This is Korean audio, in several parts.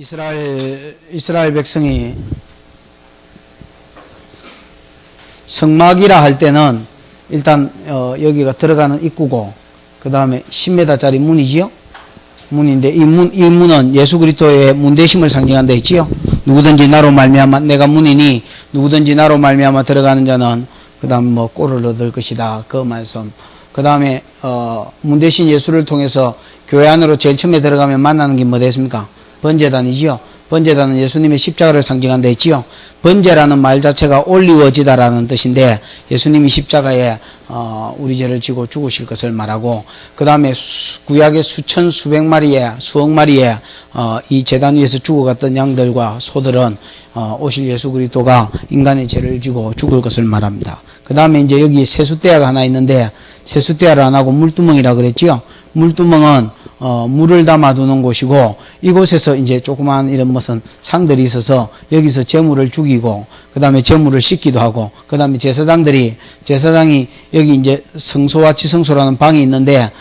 이스라엘 백성이 성막이라 할 때는 일단 여기가 들어가는 입구고 그 다음에 10m짜리 문이지요. 문인데 이 문은 예수 그리스도의 문대심을 상징한다 했지요. 누구든지 나로 말미암아 내가 문이니 누구든지 나로 말미암아 들어가는 자는 그 다음 뭐 꼴을 얻을 것이다. 그 말씀. 그 다음에 문대신 예수를 통해서 교회 안으로 제일 처음에 들어가면 만나는 게 뭐 됐습니까? 번제단이지요. 번제단은 예수님의 십자가를 상징한다 했지요. 번제라는 말 자체가 올리워지다라는 뜻인데 예수님이 십자가에 우리 죄를 지고 죽으실 것을 말하고 그 다음에 구약의 수백 마리의 수억 마리의 이 제단 위에서 죽어갔던 양들과 소들은 오실 예수 그리스도가 인간의 죄를 지고 죽을 것을 말합니다. 그 다음에 이제 여기 세숫대야가 하나 있는데 세숫대야를 안 하고 물두멍이라 그랬지요. 물두멍은 물을 담아두는 곳이고 이곳에서 이제 조그만 이런 무슨 상들이 있어서 여기서 제물을 죽이고 그 다음에 제물을 씻기도 하고 그 다음에 제사장이 여기 이제 성소와 지성소라는 방이 있는데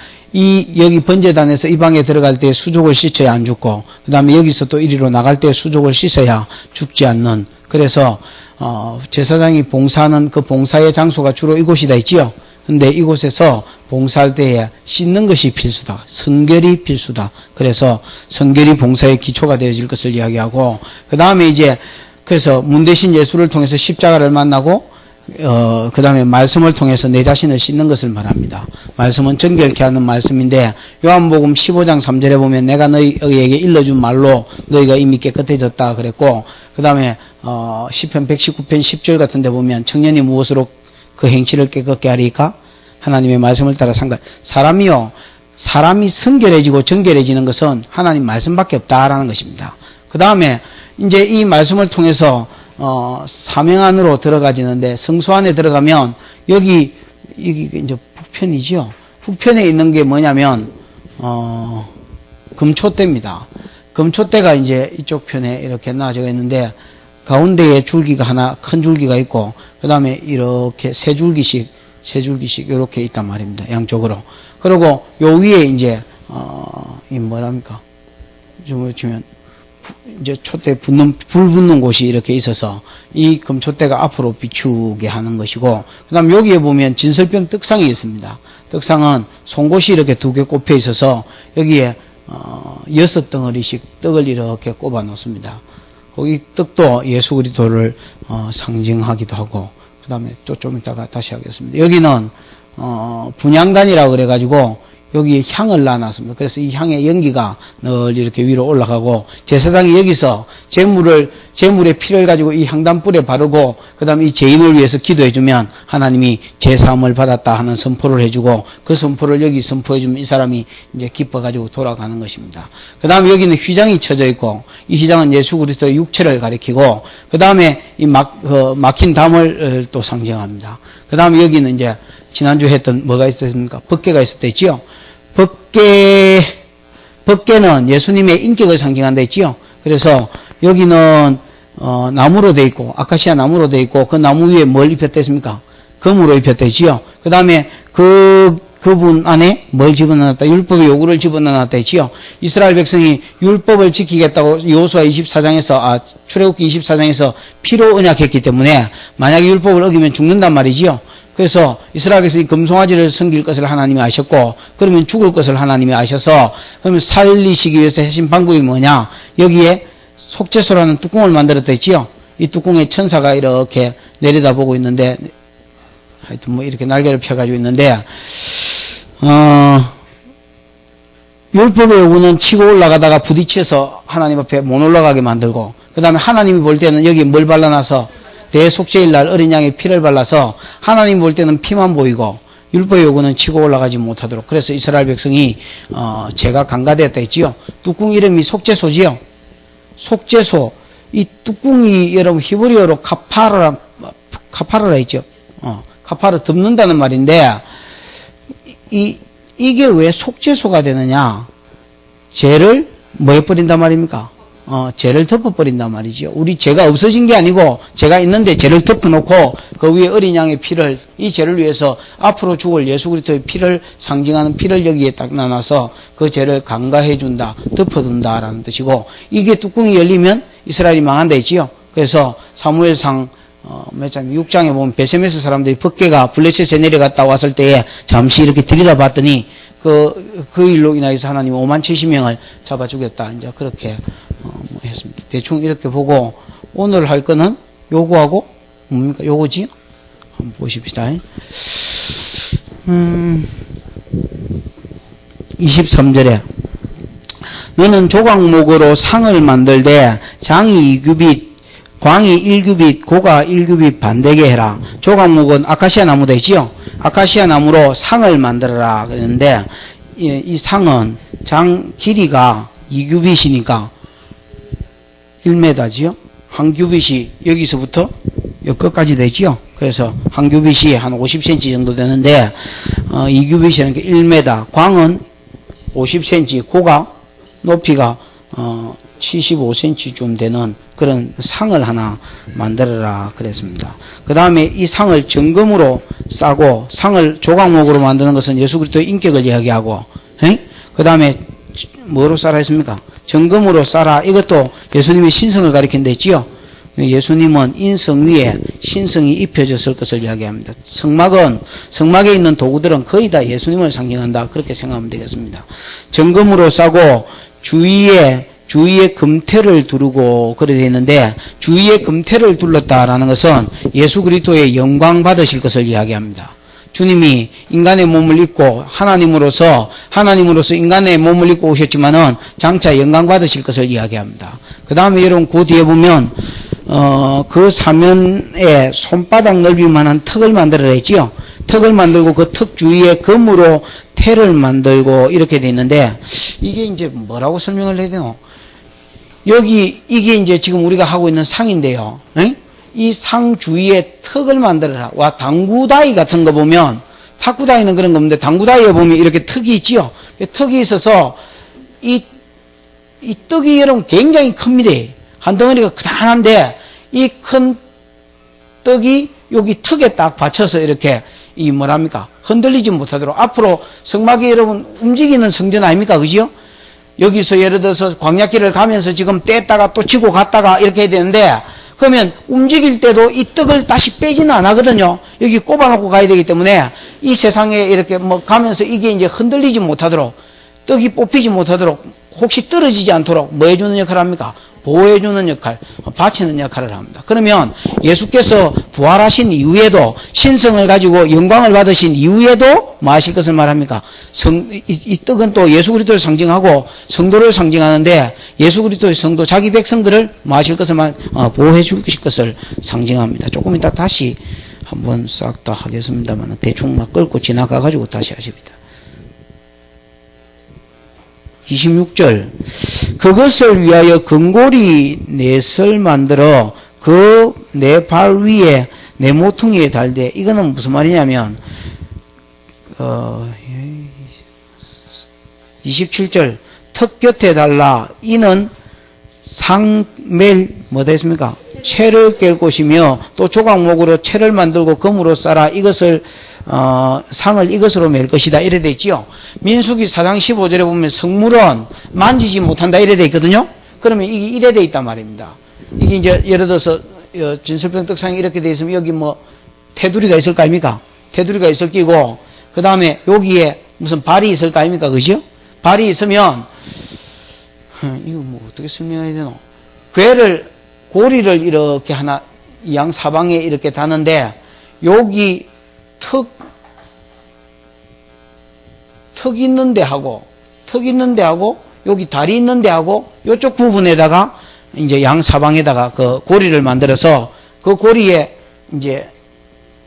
여기 번제단에서 이 방에 들어갈 때 수족을 씻어야 안 죽고 그 다음에 여기서 또 이리로 나갈 때 수족을 씻어야 죽지 않는 그래서 제사장이 봉사하는 그 봉사의 장소가 주로 이곳이다 있지요. 근데 이곳에서 봉사할 때에 씻는 것이 필수다. 성결이 필수다. 그래서 성결이 봉사의 기초가 되어질 것을 이야기하고 그 다음에 이제 그래서 문대신 예수를 통해서 십자가를 만나고 그 다음에 말씀을 통해서 내 자신을 씻는 것을 말합니다. 말씀은 정결케 하는 말씀인데 요한복음 15장 3절에 보면 내가 너희에게 일러준 말로 너희가 이미 깨끗해졌다 그랬고 그 다음에 시편 119편 10절 같은 데 보면 청년이 무엇으로 그 행실을 깨끗게 하리까? 하나님의 말씀을 따라 사람이 성결해지고 정결해지는 것은 하나님 말씀밖에 없다라는 것입니다. 그 다음에 이제 이 말씀을 통해서 사명 안으로 들어가지는데 성소 안에 들어가면 여기 이제 북편이죠. 북편에 있는 게 뭐냐면 금초대입니다. 금초대가 이제 이쪽 편에 이렇게 놔져 있는데 가운데에 줄기가 하나 큰 줄기가 있고 그 다음에 이렇게 세 줄기씩 이렇게 있단 말입니다. 양쪽으로. 그리고 요 위에 이제 이 뭐랍니까? 좀 치면 이제 촛대 불 붙는 곳이 이렇게 있어서 이 금촛대가 앞으로 비추게 하는 것이고 그다음 여기에 보면 진설병 떡상이 있습니다. 떡상은 송곳이 이렇게 두 개 꼽혀 있어서 여기에 6덩어리씩 떡을 이렇게 꼽아 놓습니다. 거기 떡도 예수 그리스도를 상징하기도 하고 그 다음에 또 좀 이따가 다시 하겠습니다. 여기는 분향단이라고 그래가지고 여기에 향을 놔놨습니다. 그래서 이 향의 연기가 늘 이렇게 위로 올라가고 제사장이 여기서 제물의 피를 가지고 이 향단불에 바르고 그 다음에 이 죄인을 위해서 기도해주면 하나님이 제사함을 받았다 하는 선포를 해주고 그 선포를 여기 선포해주면 이 사람이 이제 기뻐가지고 돌아가는 것입니다. 그 다음에 여기는 휘장이 쳐져 있고 이 휘장은 예수 그리스도의 육체를 가리키고 그 다음에 이 막힌 담을 또 상징합니다. 그 다음에 여기는 이제 지난주에 했던 뭐가 있었습니까? 법궤가 있었댔지요. 법궤는 예수님의 인격을 상징한다 했지요. 그래서 여기는 나무로 돼 있고 아카시아 나무로 돼 있고 그 나무 위에 뭘 입혔댔습니까? 금으로 입혔댔지요. 그 다음에 그분 안에 뭘 집어넣었다? 율법의 요구를 집어넣었다 했지요. 이스라엘 백성이 율법을 지키겠다고 여호수아 24장에서 출애굽기 24장에서 피로 언약했기 때문에 만약에 율법을 어기면 죽는단 말이지요. 그래서 이스라엘 백성이 금송아지를 섬길 것을 하나님이 아셨고 그러면 죽을 것을 하나님이 아셔서 그러면 살리시기 위해서 하신 방법이 뭐냐? 여기에 속죄소라는 뚜껑을 만들었다 했지요. 이 뚜껑에 천사가 이렇게 내려다보고 있는데 하여튼 뭐 이렇게 날개를 펴가지고 있는데 율법의 요구는 치고 올라가다가 부딪혀서 하나님 앞에 못 올라가게 만들고 그 다음에 하나님이 볼 때는 여기 뭘 발라놔서 대속죄일 날 어린 양의 피를 발라서 하나님 볼 때는 피만 보이고 율법의 요구는 치고 올라가지 못하도록 그래서 이스라엘 백성이 죄가 간과되었다 했지요. 뚜껑 이름이 속죄소지요. 속죄소 이 뚜껑이 여러분 히브리어로 카파르라 했죠. 카파르 덮는다는 말인데 이게 왜 속죄소가 되느냐? 죄를 뭐 해버린단 말입니까? 죄를 덮어버린단 말이죠. 우리 죄가 없어진 게 아니고 죄가 있는데 죄를 덮어놓고 그 위에 어린 양의 피를 이 죄를 위해서 앞으로 죽을 예수 그리스도의 피를 상징하는 피를 여기에 딱 나눠서 그 죄를 간과해 준다, 덮어둔다라는 뜻이고 이게 뚜껑이 열리면 이스라엘이 망한다 했지요. 그래서 사무엘상 몇 장 6장에 보면 베세메스 사람들이 법궤가 블레셋에 내려갔다 왔을 때에 잠시 이렇게 들여다봤더니 그 일로 인해서 하나님 57,000명을 잡아 죽였다. 이제 그렇게 했습니다. 대충 이렇게 보고 오늘 할 거는 요거하고 뭡니까? 요거지요? 한번 보십시다. 23절에 너는 조각목으로 상을 만들되 장이 2규빗 광이 1규빗, 고가 1규빗 반되게 해라. 조각목은 아카시아 나무 되지요? 아카시아 나무로 상을 만들어라. 그랬는데, 이 상은 장 길이가 2규빗이니까 1m지요? 한 규빗이 여기서부터 여기까지 되지요? 그래서 한 규빗이 한 50cm 정도 되는데, 2규빗이라는 게 1m, 광은 50cm, 고가, 높이가, 75cm 좀 되는 그런 상을 하나 만들어라 그랬습니다. 그 다음에 이 상을 정금으로 싸고 상을 조각목으로 만드는 것은 예수 그리스도의 인격을 이야기하고 그 다음에 뭐로 싸라 했습니까? 정금으로 싸라. 이것도 예수님의 신성을 가리킨다 했지요. 예수님은 인성 위에 신성이 입혀졌을 것을 이야기합니다. 성막에 있는 도구들은 거의 다 예수님을 상징한다. 그렇게 생각하면 되겠습니다. 정금으로 싸고 주위에 금태를 두르고 그래 되어 있는데 주위에 금태를 둘렀다라는 것은 예수 그리스도의 영광 받으실 것을 이야기합니다. 주님이 인간의 몸을 입고 하나님으로서 인간의 몸을 입고 오셨지만은 장차 영광 받으실 것을 이야기합니다. 그 다음에 여러분 그 뒤에 보면 그 사면에 손바닥 넓이만한 턱을 만들어라 했지요. 턱을 만들고 그 턱 주위에 금으로 태를 만들고 이렇게 돼 있는데 이게 이제 뭐라고 설명을 해야 되노? 이게 이제 지금 우리가 하고 있는 상인데요. 이 상 주위에 턱을 만들어라. 와, 당구다이 같은 거 보면, 탁구다이는 그런 건데, 당구다이에 보면 이렇게 턱이 있지요? 턱이 있어서, 이 떡이 여러분 굉장히 큽니다. 한 덩어리가 크다한데, 이 큰 떡이 여기 턱에 딱 받쳐서 이렇게, 흔들리지 못하도록. 앞으로 성막이 여러분 움직이는 성전 아닙니까? 그죠? 여기서 예를 들어서 광야길을 가면서 지금 뗐다가 또 치고 갔다가 이렇게 해야 되는데 그러면 움직일 때도 이 떡을 다시 빼지는 안 하거든요. 여기 꼽아놓고 가야 되기 때문에 이 세상에 이렇게 가면서 이게 이제 흔들리지 못하도록 떡이 뽑히지 못하도록 혹시 떨어지지 않도록 뭐 해주는 역할을 합니까? 보호해주는 역할, 받치는 역할을 합니다. 그러면 예수께서 부활하신 이후에도 신성을 가지고 영광을 받으신 이후에도 뭐 하실 것을 말합니까? 이 떡은 또 예수 그리스도를 상징하고 성도를 상징하는데 예수 그리스도의 성도, 자기 백성들을 뭐 하실 것을 보호해 줄 것을 상징합니다. 조금 이따 다시 한번 싹 다 하겠습니다만 대충 막 끌고 지나가가지고 다시 하십니다. 26절 그것을 위하여 금고리 넷을 만들어 그 내 발 위에 내 모퉁이에 달되 이거는 무슨 말이냐면 27절 턱 곁에 달라 이는 상멜 뭐다 했습니까? 채를 깰 곳이며 또 조각목으로 채를 만들고 금으로 쌓아 이것을 상을 이것으로 맬 것이다. 이래 돼 있지요. 민수기 4장 15절에 보면 성물은 만지지 못한다. 이래 돼 있거든요. 그러면 이게 이래 돼 있단 말입니다. 이게 이제 예를 들어서 진설병 떡상이 이렇게 돼 있으면 여기 뭐 테두리가 있을 거 아닙니까? 테두리가 있을 끼고 그 다음에 여기에 무슨 발이 있을 거 아닙니까? 그죠? 발이 있으면 이거 뭐 어떻게 설명해야 되노? 고리를 이렇게 하나 양 사방에 이렇게 다는데 여기 턱 있는 데하고 여기 다리 있는 데하고 이쪽 부분에다가 이제 양 사방에다가 그 고리를 만들어서 그 고리에 이제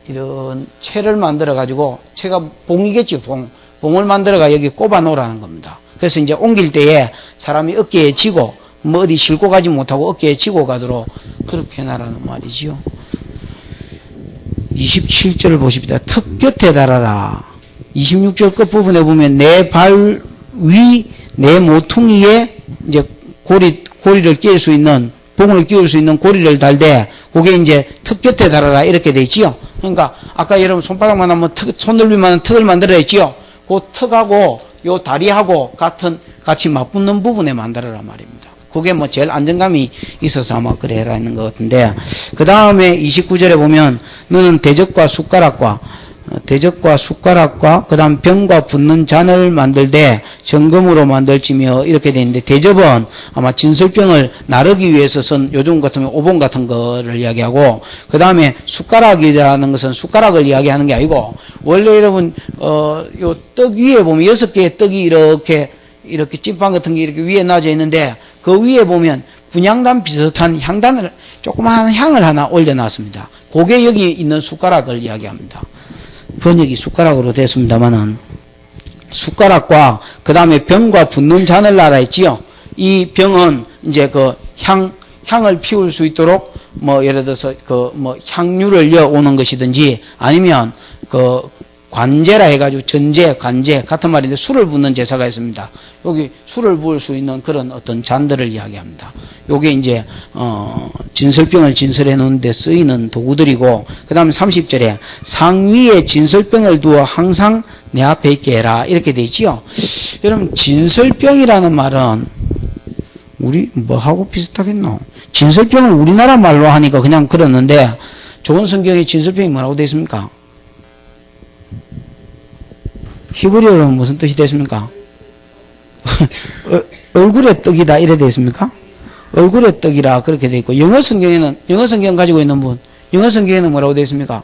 이런 채를 만들어 가지고 채가 봉이겠지. 봉을 만들어가 여기 꼽아 놓으라는 겁니다. 그래서 이제 옮길 때에 사람이 어깨에 지고 뭐 어디 싣고 가지 못하고 어깨에 지고 가도록 그렇게 해놔라는 말이지요. 27절을 보십시다. 턱 곁에 달아라. 26절 끝부분에 보면 내 발 위, 내 모퉁이에 이제 고리를 끼울 수 있는, 봉을 끼울 수 있는 고리를 달되, 그게 이제 턱 곁에 달아라, 이렇게 돼 있지요. 그러니까, 아까 여러분 손바닥만 하면 손 넓이만 턱을 만들어야 했지요. 그 턱하고, 요 다리하고 같이 맞붙는 부분에 만들어라 말입니다. 그게 뭐 제일 안정감이 있어서 아마 그래 해라는 것 같은데, 그 다음에 29절에 보면, 너는 대적과 숟가락과, 그 다음 병과 붓는 잔을 만들되 정금으로 만들지며 이렇게 되어 있는데, 대접은 아마 진설병을 나르기 위해서 쓴, 요즘 같으면 오봉 같은 거를 이야기하고, 그 다음에 숟가락이라는 것은 숟가락을 이야기하는 게 아니고, 원래 여러분 요 떡 위에 보면 6개의 떡이 이렇게 찐빵 같은 게 이렇게 위에 놔져 있는데, 그 위에 보면 분향단 비슷한 향단을, 조그마한 향을 하나 올려놨습니다. 그게 여기 있는 숟가락을 이야기합니다. 번역이 숟가락으로 됐습니다만은, 숟가락과 그 다음에 병과 붓는 잔을 놔라 했지요. 이 병은 이제 그 향을 피울 수 있도록 뭐 예를 들어서 그 뭐 향유를 이어오는 것이든지, 아니면 그 관제라 해가지고 전제, 관제 같은 말인데 술을 붓는 제사가 있습니다. 여기 술을 부을 수 있는 그런 어떤 잔들을 이야기합니다. 요게 이제 진설병을 진설해 놓은 데 쓰이는 도구들이고, 그 다음에 30절에 상위에 진설병을 두어 항상 내 앞에 있게 해라, 이렇게 돼 있지요. 여러분, 진설병이라는 말은 우리 뭐하고 비슷하겠노? 진설병은 우리나라 말로 하니까 그냥 그러는데, 좋은 성경에 진설병이 뭐라고 되어 있습니까? 히브리어로는 무슨 뜻이 됐습니까? 얼굴의 떡이다, 이래 되어 있습니까? 얼굴의 떡이라 그렇게 되어 있고, 영어 성경 가지고 있는 분, 영어 성경에는 뭐라고 되어 있습니까?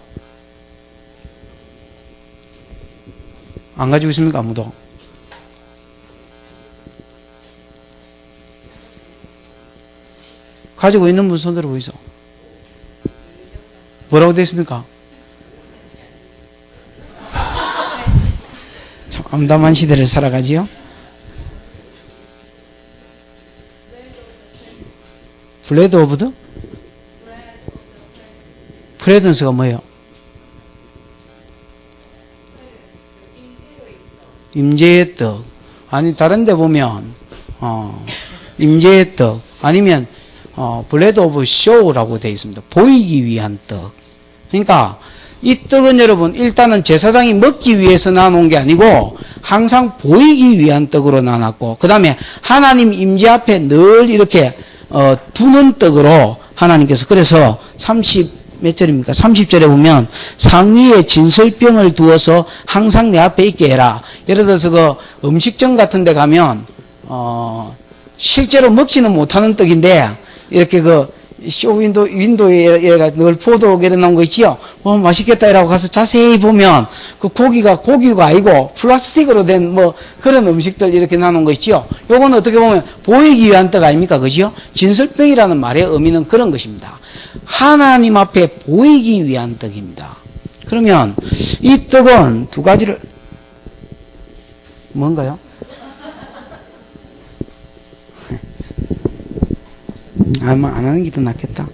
안 가지고 있습니까, 아무도? 가지고 있는 분 손 들어 보이소. 뭐라고 되어 있습니까? 참 암담한 시대를 살아가지요. 블레드 오브 더? 프레던스가 뭐예요? 임재의 떡. 아니, 다른 데 보면 임재의 떡, 아니면 블레드 오브 쇼라고 되어 있습니다. 보이기 위한 떡. 그러니까 이 떡은 여러분, 일단은 제사장이 먹기 위해서 나눠놓은 게 아니고 항상 보이기 위한 떡으로 나눴고, 그 다음에 하나님 임재 앞에 늘 이렇게 두는 떡으로 하나님께서, 그래서 30몇 절입니까? 30절에 보면 상위에 진설병을 두어서 항상 내 앞에 있게 해라. 예를 들어서 그 음식점 같은 데 가면 실제로 먹지는 못하는 떡인데, 이렇게 그 윈도에 얘가 늘 포도 내려놓은 거 있지요? 맛있겠다 이라고 가서 자세히 보면 그 고기가 아니고 플라스틱으로 된 뭐 그런 음식들 이렇게 나눈 거 있지요? 요거는 어떻게 보면 보이기 위한 떡 아닙니까? 그죠? 진설병이라는 말의 의미는 그런 것입니다. 하나님 앞에 보이기 위한 떡입니다. 그러면 이 떡은 두 가지를, 뭔가요? 아마 안 하는 게 더 낫겠다.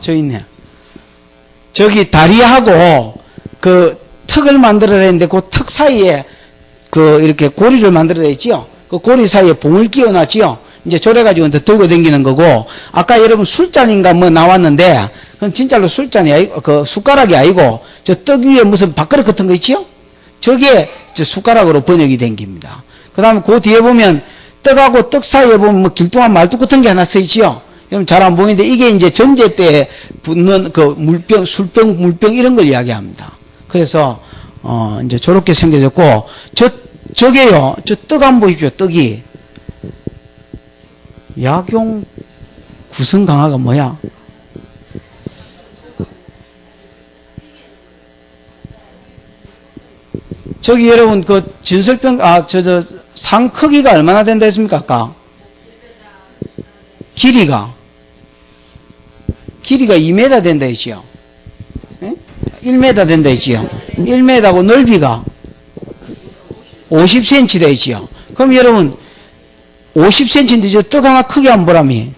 저 있네. 저기 다리하고 그 턱을 만들어야 되는데, 그 턱 사이에 그 이렇게 고리를 만들어야 있지요. 그 고리 사이에 봉을 끼워놨지요. 이제 졸여가지고 들고 다니는 거고, 아까 여러분 술잔인가 뭐 나왔는데, 그건 진짜로 술잔이 아니고, 그 숟가락이 아니고, 저 떡 위에 무슨 밥그릇 같은 거 있지요? 저게 저 숟가락으로 번역이 된 겁니다. 그 다음에 그 뒤에 보면 떡하고 떡 사이에 보면 뭐 길동한 말뚝 같은 게 하나 서 있지요. 여러분 잘 안 보이는데, 이게 이제 전제 때 붓는 그 물병, 술병, 물병 이런 걸 이야기합니다. 그래서 이제 저렇게 생겨졌고, 저게요, 저 떡 안 보이죠? 떡이 약용 구성 강화가 뭐야? 저기 여러분 그 진설병, 상 크기가 얼마나 된다 했습니까? 아까 길이가 2m 된다 했지요. 1m 된다 했지요. 1m고 넓이가 50cm 되지요. 그럼 여러분 50cm인데 저 떡 하나 크기 한번 보라미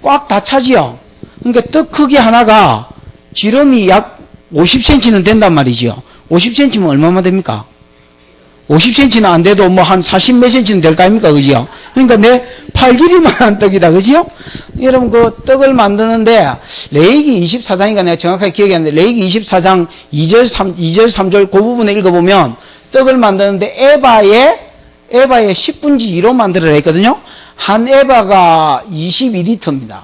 꽉 다 차지요. 그러니까 떡 크기 하나가 지름이 약 50cm는 된단 말이지요. 50cm면 얼마나 됩니까? 50cm는 안 돼도 뭐 한 40 몇 cm는 될 거 아닙니까? 그죠? 그러니까 내 팔 길이만한 떡이다. 그죠? 여러분, 그 떡을 만드는데, 레위기 24장인가 내가 정확하게 기억이 안 나는데, 레위기 24장 2절, 3절 그 부분에 읽어보면, 떡을 만드는데 에바의 10분지 2로 만들어라 했거든요. 한 에바가 22리터입니다.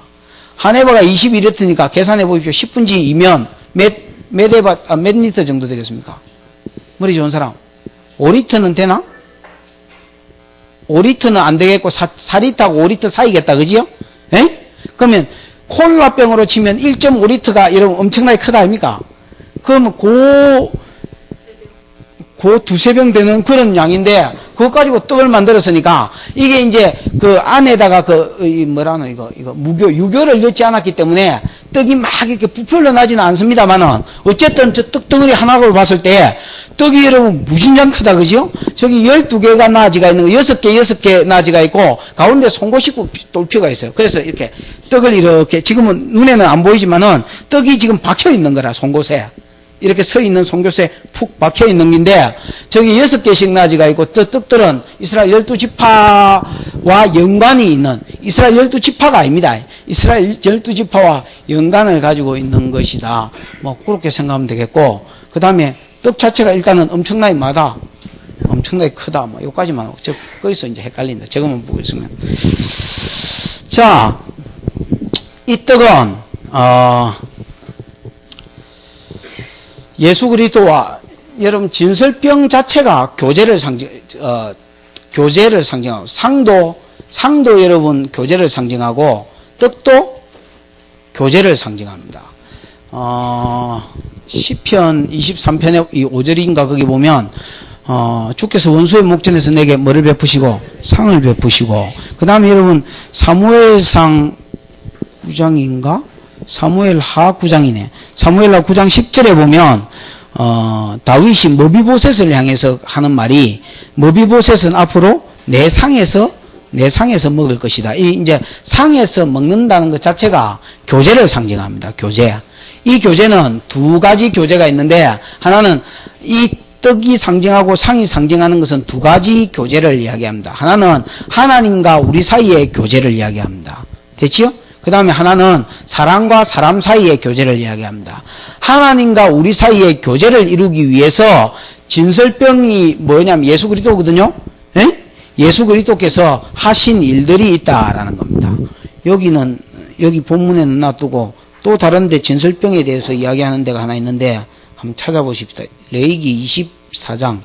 한 에바가 22리터니까 계산해 보십시오. 10분지 2면 몇 리터 정도 되겠습니까? 머리 좋은 사람. 5리터는 되나? 5리터는 안 되겠고 4리터하고 5리터 사이겠다. 그지요? 에? 그러면 콜라병으로 치면 1.5리터가 여러분 엄청나게 크다 아닙니까? 그러면 두세 병 되는 그런 양인데, 그거 가지고 떡을 만들었으니까, 이게 이제 그 안에다가 유교를 넣지 않았기 때문에, 떡이 막 이렇게 부풀려 나지는 않습니다만은, 어쨌든 저 떡덩어리 하나를 봤을 때, 떡이 여러분 무진장 크다, 그죠? 저기 12개가 나지가 있는 거, 6개 나지가 있고, 가운데 송곳이고 돌피가 있어요. 그래서 이렇게 떡을 이렇게, 지금은 눈에는 안 보이지만은, 떡이 지금 박혀 있는 거라, 송곳에. 이렇게 서 있는 송곳에 푹 박혀 있는 건데, 저기 6개씩 나지가 있고, 또 떡들은 이스라엘 12지파와 연관이 있는, 이스라엘 12지파가 아닙니다. 이스라엘 12지파와 연관을 가지고 있는 것이다. 뭐, 그렇게 생각하면 되겠고, 그 다음에 떡 자체가 일단은 엄청나게 마다, 엄청나게 크다. 뭐, 요까지만 하고, 거기서 이제 헷갈린다. 저거만 보고 있으면. 자, 이 떡은, 예수 그리스도와 여러분 진설병 자체가 교제를 상징하고 상도 여러분 교제를 상징하고 떡도 교제를 상징합니다. 시편 23편의 이 5절인가 거기 보면 주께서 원수의 목전에서 내게 뭐를 베푸시고 상을 베푸시고, 그 다음에 여러분 사무엘상 9장인가? 사무엘하 9장이네. 사무엘하 9장 10절에 보면 다윗이 머비보셋을 향해서 하는 말이, 머비보셋은 앞으로 내 상에서 먹을 것이다. 이제 상에서 먹는다는 것 자체가 교제를 상징합니다. 교제. 이 교제는 두 가지 교제가 있는데, 하나는 이 떡이 상징하고 상이 상징하는 것은 두 가지 교제를 이야기합니다. 하나는 하나님과 우리 사이의 교제를 이야기합니다. 됐지요? 그 다음에 하나는 사람과 사람 사이의 교제를 이야기합니다. 하나님과 우리 사이의 교제를 이루기 위해서 진설병이 뭐냐면 예수 그리스도거든요. 에? 예수 그리스도께서 하신 일들이 있다라는 겁니다. 여기 본문에는 놔두고 또 다른데 진설병에 대해서 이야기하는 데가 하나 있는데 한번 찾아보십시다. 레위기 24장.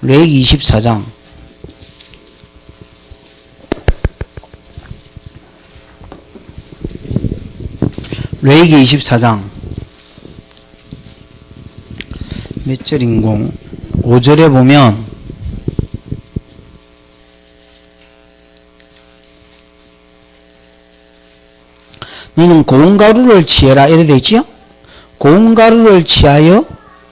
레위기 24장. 레위기 24장 몇 절인고 5절에 보면 너는 고운 가루를 취해라 이래 되어 있지요? 고운 가루를 취하여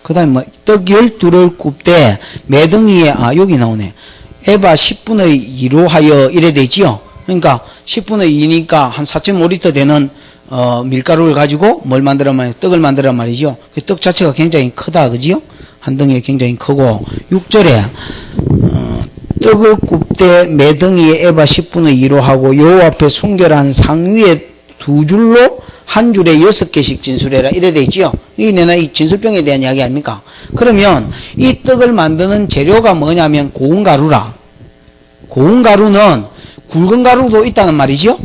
그 다음에 뭐 떡 12를 굽되 매덩이에 여기 나오네. 에바 10분의 2로 하여 이래 되어 있지요? 그러니까 10분의 2니까 한 4.5리터 되는 밀가루를 가지고 뭘 만들어 말이죠? 떡을 만들어 말이죠. 그 떡 자체가 굉장히 크다, 그지요? 한 덩이에 굉장히 크고, 6절에, 떡을 굽되 매덩이에 에바 10분의 2로 하고, 요 앞에 송결한 상 위에 두 줄로 한 줄에 6개씩 진술해라. 이래 돼 있지요? 이 진술병에 대한 이야기 아닙니까? 그러면 이 떡을 만드는 재료가 뭐냐면 고운 가루라. 고운 가루는 굵은 가루도 있다는 말이죠?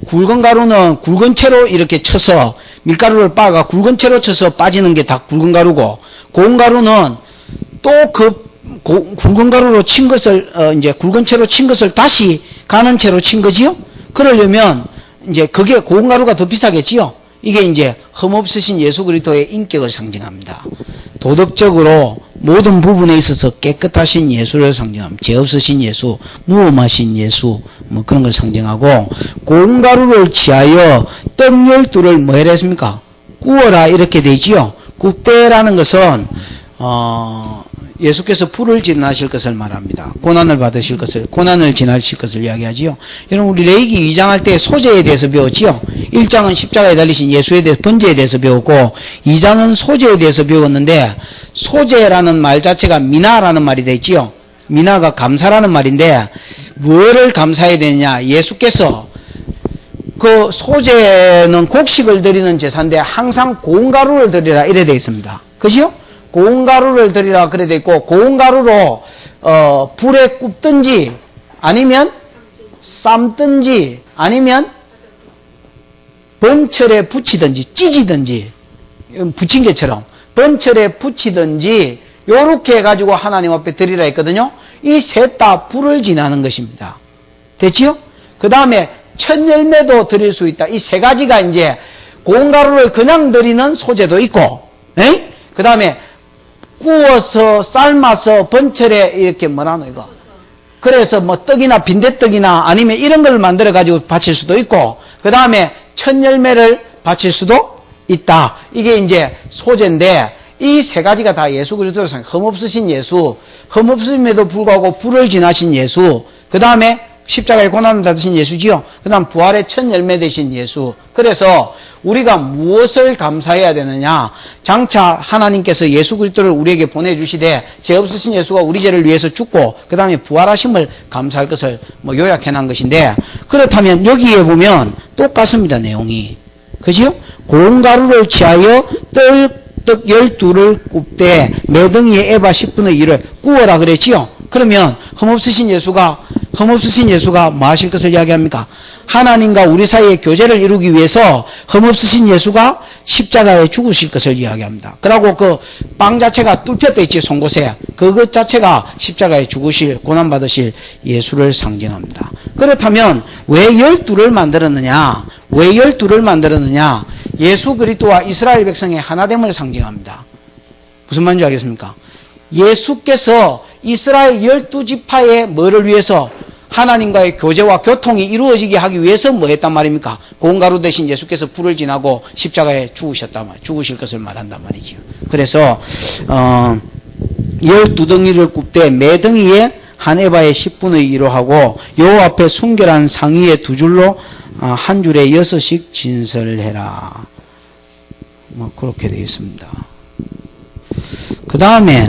굵은 가루는 굵은 채로 이렇게 쳐서 밀가루를 빻아가 굵은 채로 쳐서 빠지는 게 다 굵은 가루고, 고운 가루는 또 굵은 가루로 친 것을 이제 굵은 채로 친 것을 다시 가는 채로 친 거지요. 그러려면 이제 그게 고운 가루가 더 비싸겠지요. 이게 이제 흠없으신 예수 그리스도의 인격을 상징합니다. 도덕적으로 모든 부분에 있어서 깨끗하신 예수를 상징합니다. 죄 없으신 예수, 무엄하신 예수, 뭐 그런 걸 상징하고, 고운 가루를 취하여 떡 12를 뭐 해라 했습니까? 구워라 이렇게 되지요. 굽대라는 것은 예수께서 불을 지나실 것을 말합니다. 고난을 받으실 것을, 고난을 지나실 것을 이야기하지요. 여러분, 우리 레위기 2장 할 때 소재에 대해서 배웠지요. 1장은 십자가에 달리신 예수에 대해서, 번제에 대해서 배웠고, 2장은 소재에 대해서 배웠는데, 소재라는 말 자체가 미나라는 말이 되지요. 미나가 감사라는 말인데 뭐를 감사해야 되느냐? 예수께서 그 소재는 곡식을 드리는 제사인데 항상 고운 가루를 드리라 이래 되어 있습니다. 그죠? 고운 가루를 드리라 그래 되어 있고 고운 가루로 불에 굽든지 아니면 삶든지 아니면 번철에 붙이든지 찢이든지 부침개처럼 번철에 붙이든지 요렇게 해가지고 하나님 앞에 드리라 했거든요. 이 셋 다 불을 지나는 것입니다. 됐지요? 그 다음에 첫 열매도 드릴 수 있다. 이 세 가지가 이제 고운 가루를 그냥 드리는 소재도 있고, 그 다음에 구워서 삶아서 번철에 이렇게 뭐라노 이거. 그래서 뭐 떡이나 빈대떡이나 아니면 이런 걸 만들어 가지고 바칠 수도 있고, 그 다음에 첫 열매를 바칠 수도 있다. 이게 이제 소재인데 이 세 가지가 다 예수 그리스도의 흠없으신 예수, 흠없음에도 불구하고 불을 지나신 예수, 그 다음에 십자가의 고난을 받으신 예수지요. 그 다음 부활의 첫 열매 되신 예수. 그래서 우리가 무엇을 감사해야 되느냐? 장차 하나님께서 예수 그리스도를 우리에게 보내주시되 죄 없으신 예수가 우리 죄를 위해서 죽고 그 다음에 부활하심을 감사할 것을 뭐 요약해놓은 것인데, 그렇다면 여기에 보면 똑같습니다. 내용이. 그죠? 고운 가루를 취하여 떡 12를 굽되 매덩이에 에바 10분의 1을 구워라 그랬지요. 그러면 흠없으신 예수가 뭐 하실 것을 이야기합니까? 하나님과 우리 사이의 교제를 이루기 위해서 흠없으신 예수가 십자가에 죽으실 것을 이야기합니다. 그리고 그 빵 자체가 뚫혔다 있지, 송곳에. 그것 자체가 십자가에 죽으실, 고난받으실 예수를 상징합니다. 그렇다면 왜 12를 만들었느냐? 왜 12를 만들었느냐? 예수 그리스도와 이스라엘 백성의 하나됨을 상징합니다. 무슨 말인지 알겠습니까? 예수께서 이스라엘 12지파의 뭐를 위해서? 하나님과의 교제와 교통이 이루어지게 하기 위해서 뭐 했단 말입니까? 고운 가루 대신 예수께서 불을 지나고 십자가에 죽으실 것을 말한단 말이죠. 그래서 12덩이를 굽되 매덩이에 한 에바의 10분의 1로 하고 요 앞에 순결한 상의에 두 줄로 한 줄에 6씩 진설해라. 뭐 그렇게 되어 있습니다. 그 다음에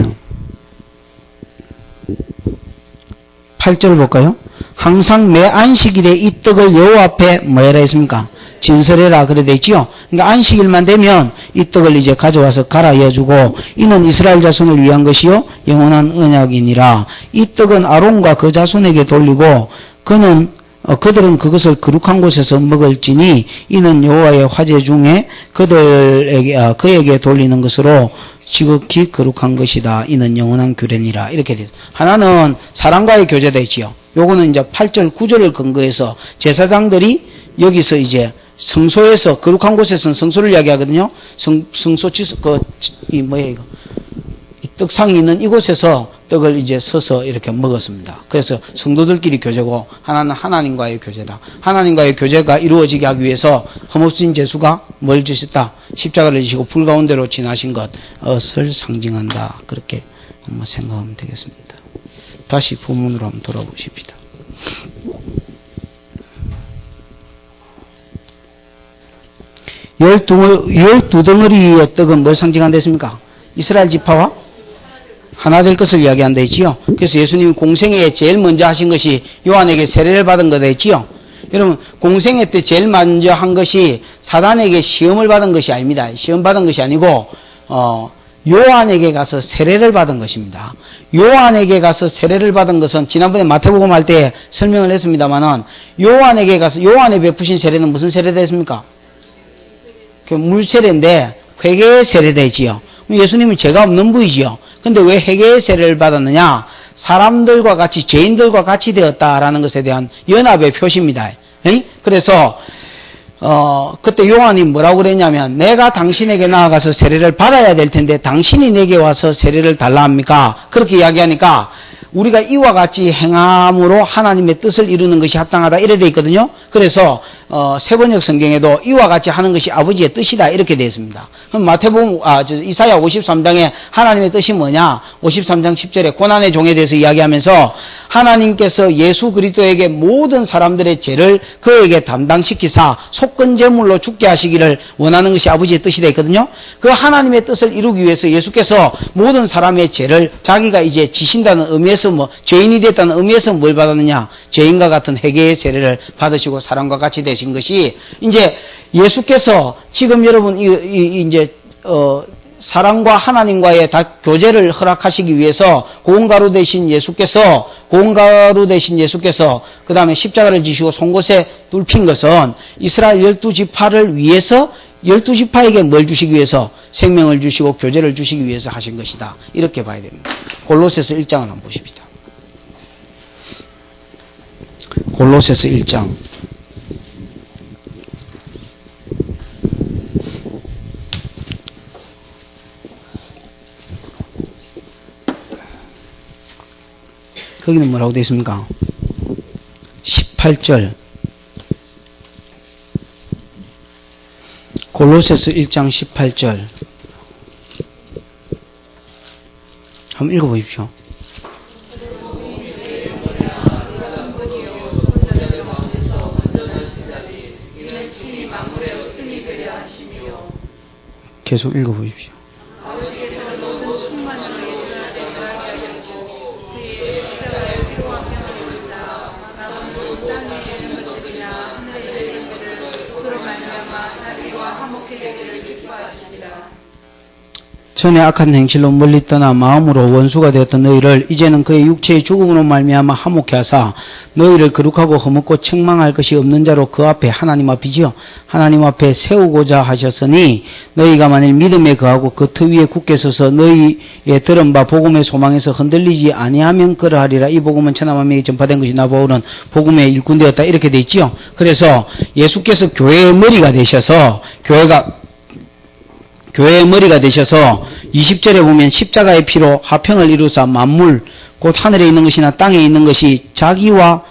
8절 볼까요? 항상 매 안식일에 이 떡을 여호와 앞에 뭐해라 했습니까? 진설해라 그래 되어 있지요. 그러니까 안식일만 되면 이 떡을 이제 가져와서 갈아여주고 이는 이스라엘 자손을 위한 것이요 영원한 언약이니라. 이 떡은 아론과 그 자손에게 돌리고 그들은 그것을 거룩한 곳에서 먹을지니 이는 여호와의 화제 중에 그에게 돌리는 것으로 지극히 거룩한 것이다. 이는 영원한 규례니라. 이렇게 돼요. 하나는 사람과의 교제가 있지요. 요거는 이제 8절, 9절을 근거해서 제사장들이 여기서 이제 성소에서, 거룩한 곳에서는 성소를 이야기하거든요. 성소, 뭐예요, 이거. 이 떡상이 있는 이곳에서 떡을 이제 서서 이렇게 먹었습니다. 그래서 성도들끼리 교제고, 하나는 하나님과의 교제다. 하나님과의 교제가 이루어지게 하기 위해서 흠없으신 예수가 뭘 주셨다? 십자가를 지시고 불 가운데로 지나신 것을 상징한다. 그렇게 한번 생각하면 되겠습니다. 다시 본문으로 한번 돌아보십시다. 열두 덩어리의 떡은 뭘 상징한다 했습니까? 이스라엘 지파와 하나 될 것을 이야기한다 했지요. 그래서 예수님이 공생애에 제일 먼저 하신 것이 요한에게 세례를 받은 거다 했지요. 여러분, 공생애 때 제일 먼저 한 것이 사단에게 시험을 받은 것이 아닙니다. 시험 받은 것이 아니고 요한에게 가서 세례를 받은 것입니다. 요한에게 가서 세례를 받은 것은 지난번에 마태복음 할 때 설명을 했습니다만은 요한에게 가서 요한에 베푸신 세례는 무슨 세례가 됐습니까? 그 물세례인데 회개의 세례되지요. 예수님은 죄가 없는 분이지요. 근데 왜 회개의 세례를 받았느냐? 사람들과 같이, 죄인들과 같이 되었다라는 것에 대한 연합의 표시입니다. 그래서 그때 요한이 뭐라고 그랬냐면, 내가 당신에게 나아가서 세례를 받아야 될 텐데 당신이 내게 와서 세례를 달라 합니까? 그렇게 이야기하니까 우리가 이와 같이 행함으로 하나님의 뜻을 이루는 것이 합당하다 이래 돼 있거든요. 그래서 세번역 성경에도 이와 같이 하는 것이 아버지의 뜻이다 이렇게 되어 있습니다. 그럼 마태복음 이사야 53장에 하나님의 뜻이 뭐냐? 53장 10절에 고난의 종에 대해서 이야기하면서 하나님께서 예수 그리스도에게 모든 사람들의 죄를 그에게 담당시키사 속건제물로 죽게 하시기를 원하는 것이 아버지의 뜻이 되어 있거든요. 그 하나님의 뜻을 이루기 위해서 예수께서 모든 사람의 죄를 자기가 이제 지신다는 의미에서 죄인이 됐다는 의미에서 뭘 받았느냐? 죄인과 같은 회개의 세례를 받으시고 사람과 같이 되신 것이 이제 예수께서 지금 여러분 이제 사람과 하나님과의 교제를 허락하시기 위해서 고운가루 되신 예수께서 그 다음에 십자가를 지시고 송곳에 뚫힌 것은 이스라엘 12지파를 위해서 12지파에게 뭘 주시기 위해서 생명을 주시고 교제를 주시기 위해서 하신 것이다. 이렇게 봐야 됩니다. 골로새서 1장을 한번 보십시다. 골로새서 1장. 거기는 뭐라고 되어 있습니까? 18절. 골로새서 1장 18절. 한번 읽어보십시오. 계속 읽어보십시오. 전에 악한 행실로 멀리 떠나 마음으로 원수가 되었던 너희를 이제는 그의 육체의 죽음으로 말미암아 화목케 하사 너희를 거룩하고 흠없고 책망할 것이 없는 자로 그 앞에 하나님 앞이지요. 하나님 앞에 세우고자 하셨으니 너희가 만일 믿음에 거하고 그 터 위에 굳게 서서 너희의 들은 바 복음의 소망에서 흔들리지 아니하면 그러하리라. 이 복음은 천하 만민에게 전파된 것이 나 바울은 복음의 일꾼되었다. 이렇게 돼 있지요. 그래서 예수께서 교회의 머리가 되셔서 교회의 머리가 되셔서 20절에 보면 십자가의 피로 화평을 이루사 만물 곧 하늘에 있는 것이나 땅에 있는 것이 자기와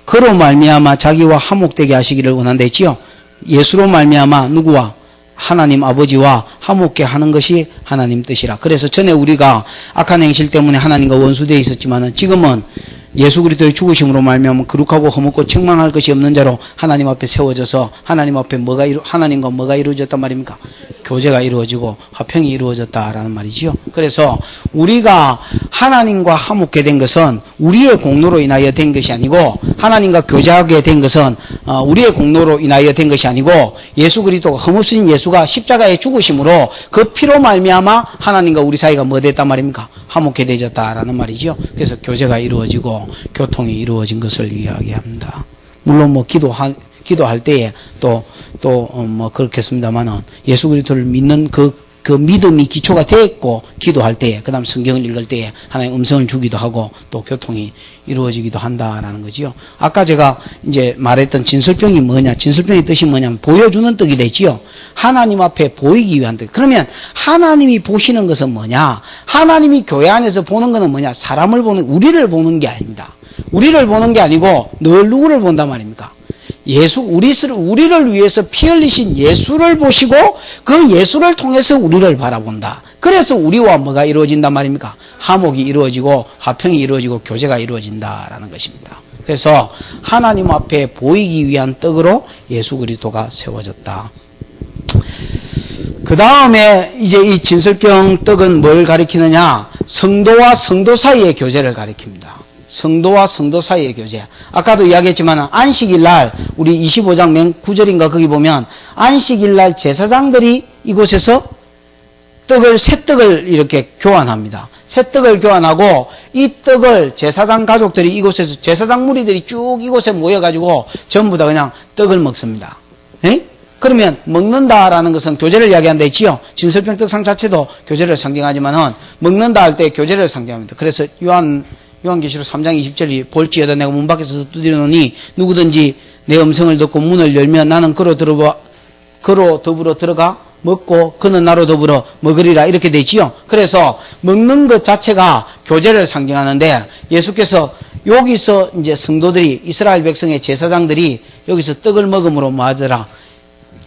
그로 말미암아 자기와 화목되게 하시기를 원한다 했지요. 예수로 말미암아 누구와? 하나님 아버지와 화목케 하는 것이 하나님 뜻이라. 그래서 전에 우리가 악한 행실 때문에 하나님과 원수되어 있었지만은 지금은 예수 그리스도의 죽으심으로 말미암아 거룩하고 흠없고 책망할 것이 없는 자로 하나님 앞에 세워져서 하나님 앞에 하나님과 뭐가 이루어졌단 말입니까? 교제가 이루어지고 화평이 이루어졌다라는 말이지요. 그래서 우리가 하나님과 화목게 된 것은 우리의 공로로 인하여 된 것이 아니고 하나님과 교제하게 된 것은 우리의 공로로 인하여 된 것이 아니고 예수 그리스도가 흠없으신 예수가 십자가에 죽으심으로 그 피로 말미암아 하나님과 우리 사이가 뭐 됐단 말입니까? 화목게 되졌다라는 말이죠. 그래서 교제가 이루어지고 교통이 이루어진 것을 이야기합니다. 물론 기도할 때에 그렇겠습니다만은 예수 그리스도를 믿는 그 믿음이 기초가 됐고 기도할 때에 그다음 성경을 읽을 때에 하나님 음성을 주기도 하고 또 교통이 이루어지기도 한다라는 거지요. 아까 제가 이제 말했던 진설병이 뭐냐? 진설병의 뜻이 뭐냐면 보여주는 떡이 되지요. 하나님 앞에 보이기 위한 떡. 그러면 하나님이 보시는 것은 뭐냐? 하나님이 교회 안에서 보는 것은 뭐냐? 사람을 보는, 우리를 보는 게 아닙니다. 우리를 보는 게 아니고 늘 누구를 본단 말입니까? 우리를 위해서 피 흘리신 예수를 보시고 그 예수를 통해서 우리를 바라본다. 그래서 우리와 뭐가 이루어진단 말입니까? 화목이 이루어지고 화평이 이루어지고 교제가 이루어진다라는 것입니다. 그래서 하나님 앞에 보이기 위한 떡으로 예수 그리스도가 세워졌다. 그 다음에 이제 이 진설병 떡은 뭘 가리키느냐? 성도와 성도 사이의 교제를 가리킵니다. 성도와 성도 사이의 교제. 아까도 이야기했지만 안식일 날 우리 25장 맨 9절인가 거기 보면 안식일 날 제사장들이 이곳에서 새 떡을 이렇게 교환합니다. 새 떡을 교환하고 이 떡을 제사장 가족들이 이곳에서 제사장 무리들이 쭉 이곳에 모여가지고 전부 다 그냥 떡을 먹습니다. 에? 그러면 먹는다라는 것은 교제를 이야기한다 했지요. 진설병 떡상 자체도 교제를 상징하지만은 먹는다 할 때 교제를 상징합니다. 그래서 요한계시록 3장 20절이 볼지어다 내가 문 밖에서 두드려 놓으니 누구든지 내 음성을 듣고 문을 열면 나는 그로 더불어 들어가 먹고 그는 나로 더불어 먹으리라 이렇게 되어 있지요. 그래서 먹는 것 자체가 교제를 상징하는데 예수께서 여기서 이제 성도들이 이스라엘 백성의 제사장들이 여기서 떡을 먹음으로 뭐 하더라?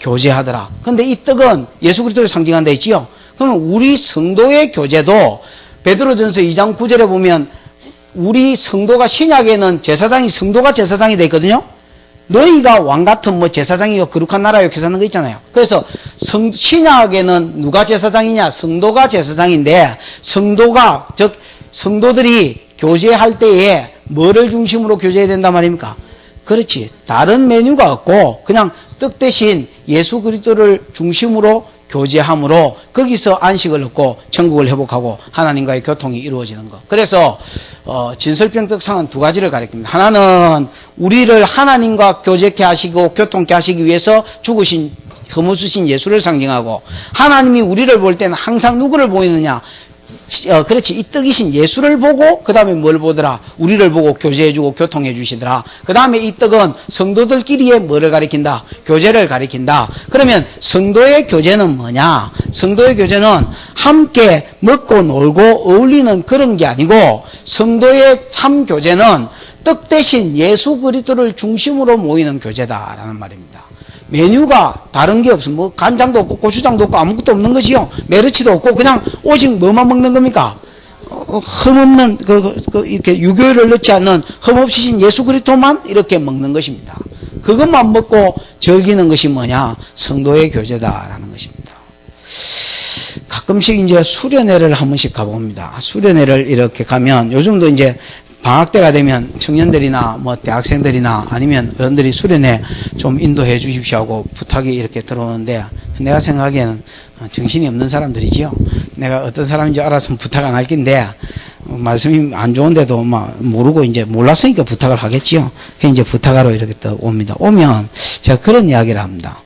교제하더라. 근데 이 떡은 예수 그리스도를 상징한다 했지요. 그러면 우리 성도의 교제도 베드로전서 2장 9절에 보면 우리 성도가 신약에는 제사장이 성도가 제사장이 돼 있거든요. 너희가 왕 같은 뭐 제사장이요 거룩한 나라요 이렇게 사는 거 있잖아요. 그래서 신약에는 누가 제사장이냐? 성도가 제사장인데 성도가 즉 성도들이 교제할 때에 뭐를 중심으로 교제해야 된단 말입니까? 그렇지. 다른 메뉴가 없고 그냥 떡 대신 예수 그리스도를 중심으로 교제함으로 거기서 안식을 얻고 천국을 회복하고 하나님과의 교통이 이루어지는 것. 그래서 진설병떡상은 두 가지를 가리킵니다. 하나는 우리를 하나님과 교제케 하시고 교통케 하시기 위해서 죽으신 흠없으신 예수를 상징하고, 하나님이 우리를 볼 때는 항상 누구를 보이느냐? 그렇지. 이 떡이신 예수를 보고 그 다음에 뭘 보더라? 우리를 보고 교제해주고 교통해 주시더라. 그 다음에 이 떡은 성도들끼리의 뭐를 가리킨다? 교제를 가리킨다. 그러면 성도의 교제는 뭐냐? 성도의 교제는 함께 먹고 놀고 어울리는 그런 게 아니고, 성도의 참 교제는 떡 대신 예수 그리스도를 중심으로 모이는 교제다라는 말입니다. 메뉴가 다른 게 없어. 뭐 간장도 없고 고추장도 없고 아무것도 없는 거지요. 메르치도 없고 그냥 오직 뭐만 먹는 겁니까? 흠없는 이렇게 유교를 넣지 않는 흠없으신 예수 그리스도만 이렇게 먹는 것입니다. 그것만 먹고 즐기는 것이 뭐냐? 성도의 교제다라는 것입니다. 가끔씩 이제 수련회를 한 번씩 가봅니다. 수련회를 이렇게 가면 요즘도 이제 방학 때가 되면 청년들이나 뭐 대학생들이나 아니면 어른들이 수련회 좀 인도해 주십시오 하고 부탁이 이렇게 들어오는데, 내가 생각하기에는 정신이 없는 사람들이지요. 내가 어떤 사람인지 알아서 부탁 안 할 건데, 말씀이 안 좋은데도 막 모르고 이제 몰랐으니까 부탁을 하겠지요. 그래서 이제 부탁하러 이렇게 또 옵니다. 오면 제가 그런 이야기를 합니다.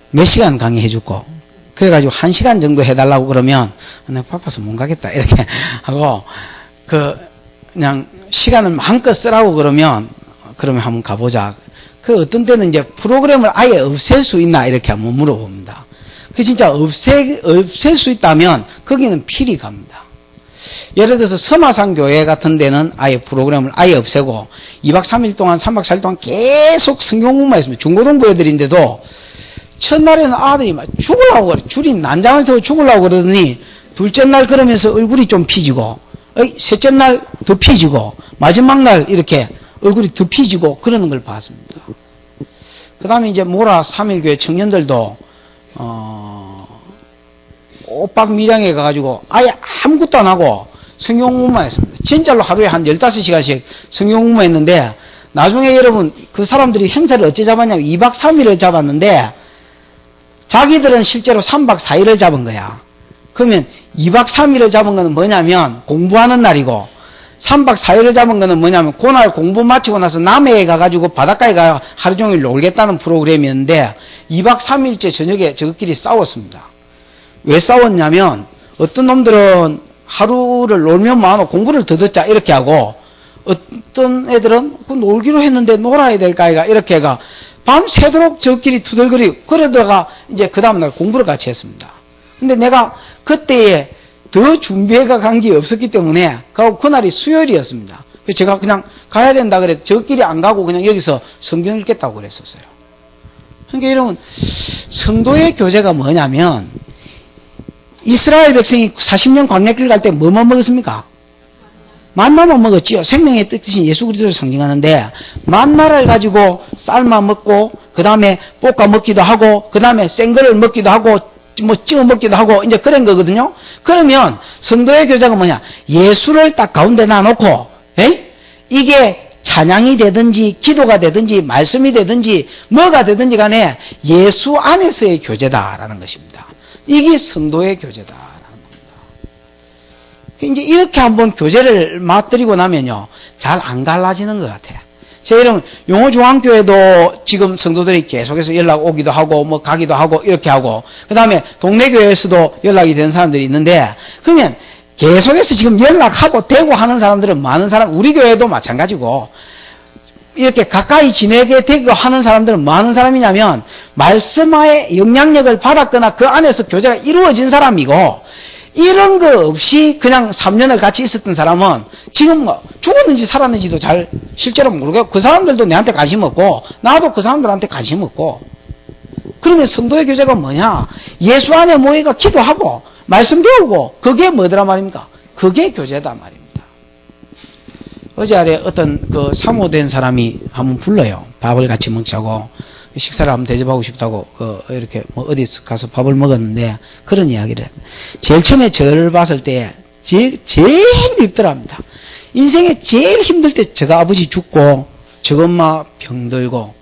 몇 시간 강의해 주고, 그래가지고 1시간 정도 해달라고 그러면, 내가 바빠서 못 가겠다. 이렇게 하고, 그냥 시간을 마음껏 쓰라고 그러면 한번 가보자. 어떤 때는 이제 프로그램을 아예 없앨 수 있나? 이렇게 한번 물어봅니다. 진짜 없앨 수 있다면 거기는 필히 갑니다. 예를 들어서 서마산 교회 같은 데는 아예 프로그램을 아예 없애고 2박 3일 동안 3박 4일 동안 계속 성경 공부만 했습니다. 중고등부 애들인데도 첫날에는 아들이 막 죽으려고 그래. 줄이 난장을 태워 죽으려고 그러더니 둘째 날 그러면서 얼굴이 좀 피지고, 셋째 날 더 피지고, 마지막 날 이렇게 얼굴이 더 피지고 그러는 걸 봤습니다. 그 다음에 이제 모라 3일교회 청년들도 오빡 미장에 가가지고 아예 아무것도 안 하고 성경 공부만 했습니다. 진짜로 하루에 한 15시간씩 성경 공부만 했는데, 나중에 여러분 그 사람들이 행사를 어째 잡았냐면 2박 3일을 잡았는데 자기들은 실제로 3박 4일을 잡은 거야. 그러면 2박 3일을 잡은 거는 뭐냐면 공부하는 날이고, 3박 4일을 잡은 거는 뭐냐면 그날 공부 마치고 나서 남해에 가가지고 바닷가에 가 하루 종일 놀겠다는 프로그램이었는데 2박 3일째 저녁에 저것끼리 싸웠습니다. 왜 싸웠냐면 어떤 놈들은 하루를 놀면 뭐하노 공부를 더 듣자 이렇게 하고, 어떤 애들은 놀기로 했는데 놀아야 될까 이렇게 해가 밤새도록 저끼리 투덜거리고 그러다가 이제 그 다음날 공부를 같이 했습니다. 근데 내가 그때에 더 준비해가 간 게 없었기 때문에 그날이 수요일이었습니다. 그래서 제가 그냥 가야 된다 그래 저끼리 안 가고 그냥 여기서 성경 읽겠다고 그랬었어요. 그러니까 여러분, 성도의 교제가 뭐냐면 이스라엘 백성이 40년 광야길 갈 때 뭐만 먹었습니까? 만나만 먹었지요. 생명의 뜻이신 예수 그리스도를 상징하는데, 만나를 가지고 삶아 먹고 그 다음에 볶아 먹기도 하고 그 다음에 생거를 먹기도 하고 뭐 찍어 먹기도 하고 이제 그런 거거든요. 그러면 성도의 교제가 뭐냐? 예수를 딱 가운데 놔놓고 이게 찬양이 되든지 기도가 되든지 말씀이 되든지 뭐가 되든지 간에 예수 안에서의 교제다라는 것입니다. 이게 성도의 교제다. 이제 이렇게 한번 교제를 맛들이고 나면요, 잘 안 갈라지는 것 같아요. 제 여러분, 용호중앙교회도 지금 성도들이 계속해서 연락 오기도 하고, 뭐 가기도 하고, 이렇게 하고, 그 다음에 동네교회에서도 연락이 되는 사람들이 있는데, 그러면 계속해서 지금 연락하고 되고 하는 사람들은 많은 사람, 우리 교회도 마찬가지고, 이렇게 가까이 지내게 되고 하는 사람들은 뭐 하는 사람이냐면, 말씀의 영향력을 받았거나 그 안에서 교제가 이루어진 사람이고, 이런 거 없이 그냥 3년을 같이 있었던 사람은 지금 뭐 죽었는지 살았는지도 잘 실제로 모르겠고, 그 사람들도 내한테 관심 없고 나도 그 사람들한테 관심 없고. 그러면 성도의 교제가 뭐냐? 예수 안에 모여가 기도하고 말씀 배우고, 그게 뭐더라 말입니까? 그게 교제다 말입니다. 어제 아래 어떤 그 사모된 사람이 한번 불러요. 밥을 같이 먹자고. 식사를 한번 대접하고 싶다고, 이렇게 뭐 어디 가서 밥을 먹었는데, 그런 이야기를. 제일 처음에 저를 봤을 때, 제일 밉더랍니다. 인생에 제일 힘들 때 저가 아버지 죽고, 저 엄마 병들고,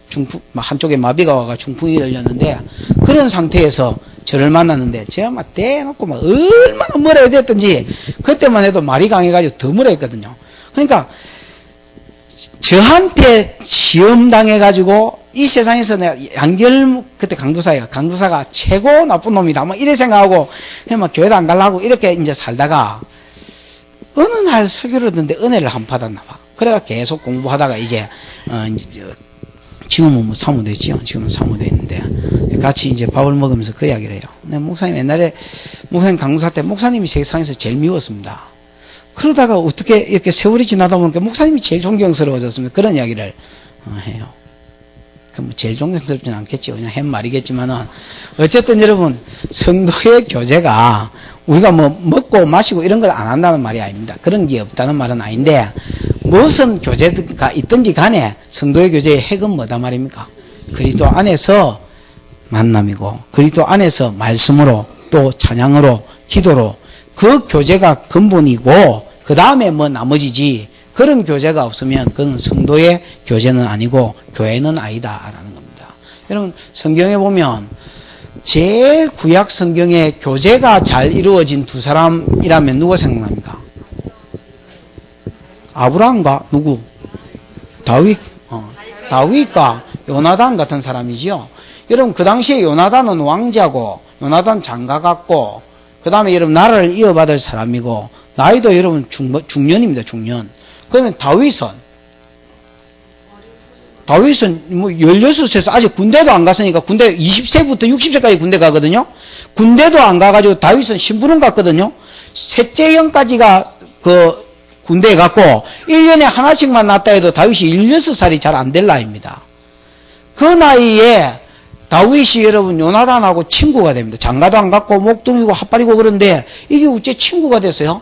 한쪽에 마비가 와가 중풍이 열렸는데, 그런 상태에서 저를 만났는데, 제가 막 떼놓고 막 얼마나 뭐라 해야 됐던지, 그때만 해도 말이 강해가지고 더 뭐라 했거든요. 그러니까, 저한테 시험당해가지고, 이 세상에서 내가 그때 강도사예요. 강도사가 최고 나쁜 놈이다. 뭐 이래 생각하고, 그냥 막 교회도 안 가려고 이렇게 이제 살다가, 어느 날 설교를 듣는데 은혜를 한 받았나 봐. 그래가 계속 공부하다가 이제 지금은 뭐 사모되지요. 지금은 사모되는데 같이 이제 밥을 먹으면서 그 이야기를 해요. 목사님 옛날에 목사님 강사 때 목사님이 세상에서 제일 미웠습니다. 그러다가 어떻게 이렇게 세월이 지나다 보니까 목사님이 제일 존경스러워졌습니다. 그런 이야기를 해요. 그럼 제일 존경스럽지는 않겠죠. 그냥 한 말이겠지만은 어쨌든 여러분 성도의 교제가 우리가 뭐 먹고 마시고 이런 걸 안 한다는 말이 아닙니다. 그런 게 없다는 말은 아닌데 무슨 교제가 있든지 간에 성도의 교제의 핵은 뭐다 말입니까? 그리스도 안에서 만남이고 그리스도 안에서 말씀으로 또 찬양으로 기도로 그 교제가 근본이고 그 다음에 뭐 나머지지 그런 교제가 없으면 그건 성도의 교제는 아니고 교회는 아니다라는 겁니다. 여러분 성경에 보면 제일 구약 성경에 교제가 잘 이루어진 두 사람이라면 누가 생각납니까? 아브라함과 누구? 다윗과 요나단 같은 사람이지요. 여러분 그 당시에 요나단은 왕자고 요나단 장가 같고 그 다음에 여러분 나라를 이어받을 사람이고 나이도 여러분 중년입니다. 중년. 그러면 다윗은 뭐 16세에서 아직 군대도 안 갔으니까 군대 20세부터 60세까지 군대 가거든요. 군대도 안 가가지고 다윗은 심부름 갔거든요. 셋째 형까지가 그 군대에 갔고 1년에 하나씩만 낳았다 해도 다윗이 16살이 잘 안 될 나이입니다. 그 나이에 다윗이 여러분 요나단하고 친구가 됩니다. 장가도 안 갔고 목동이고 핫발이고 그런데 이게 어째 친구가 됐어요?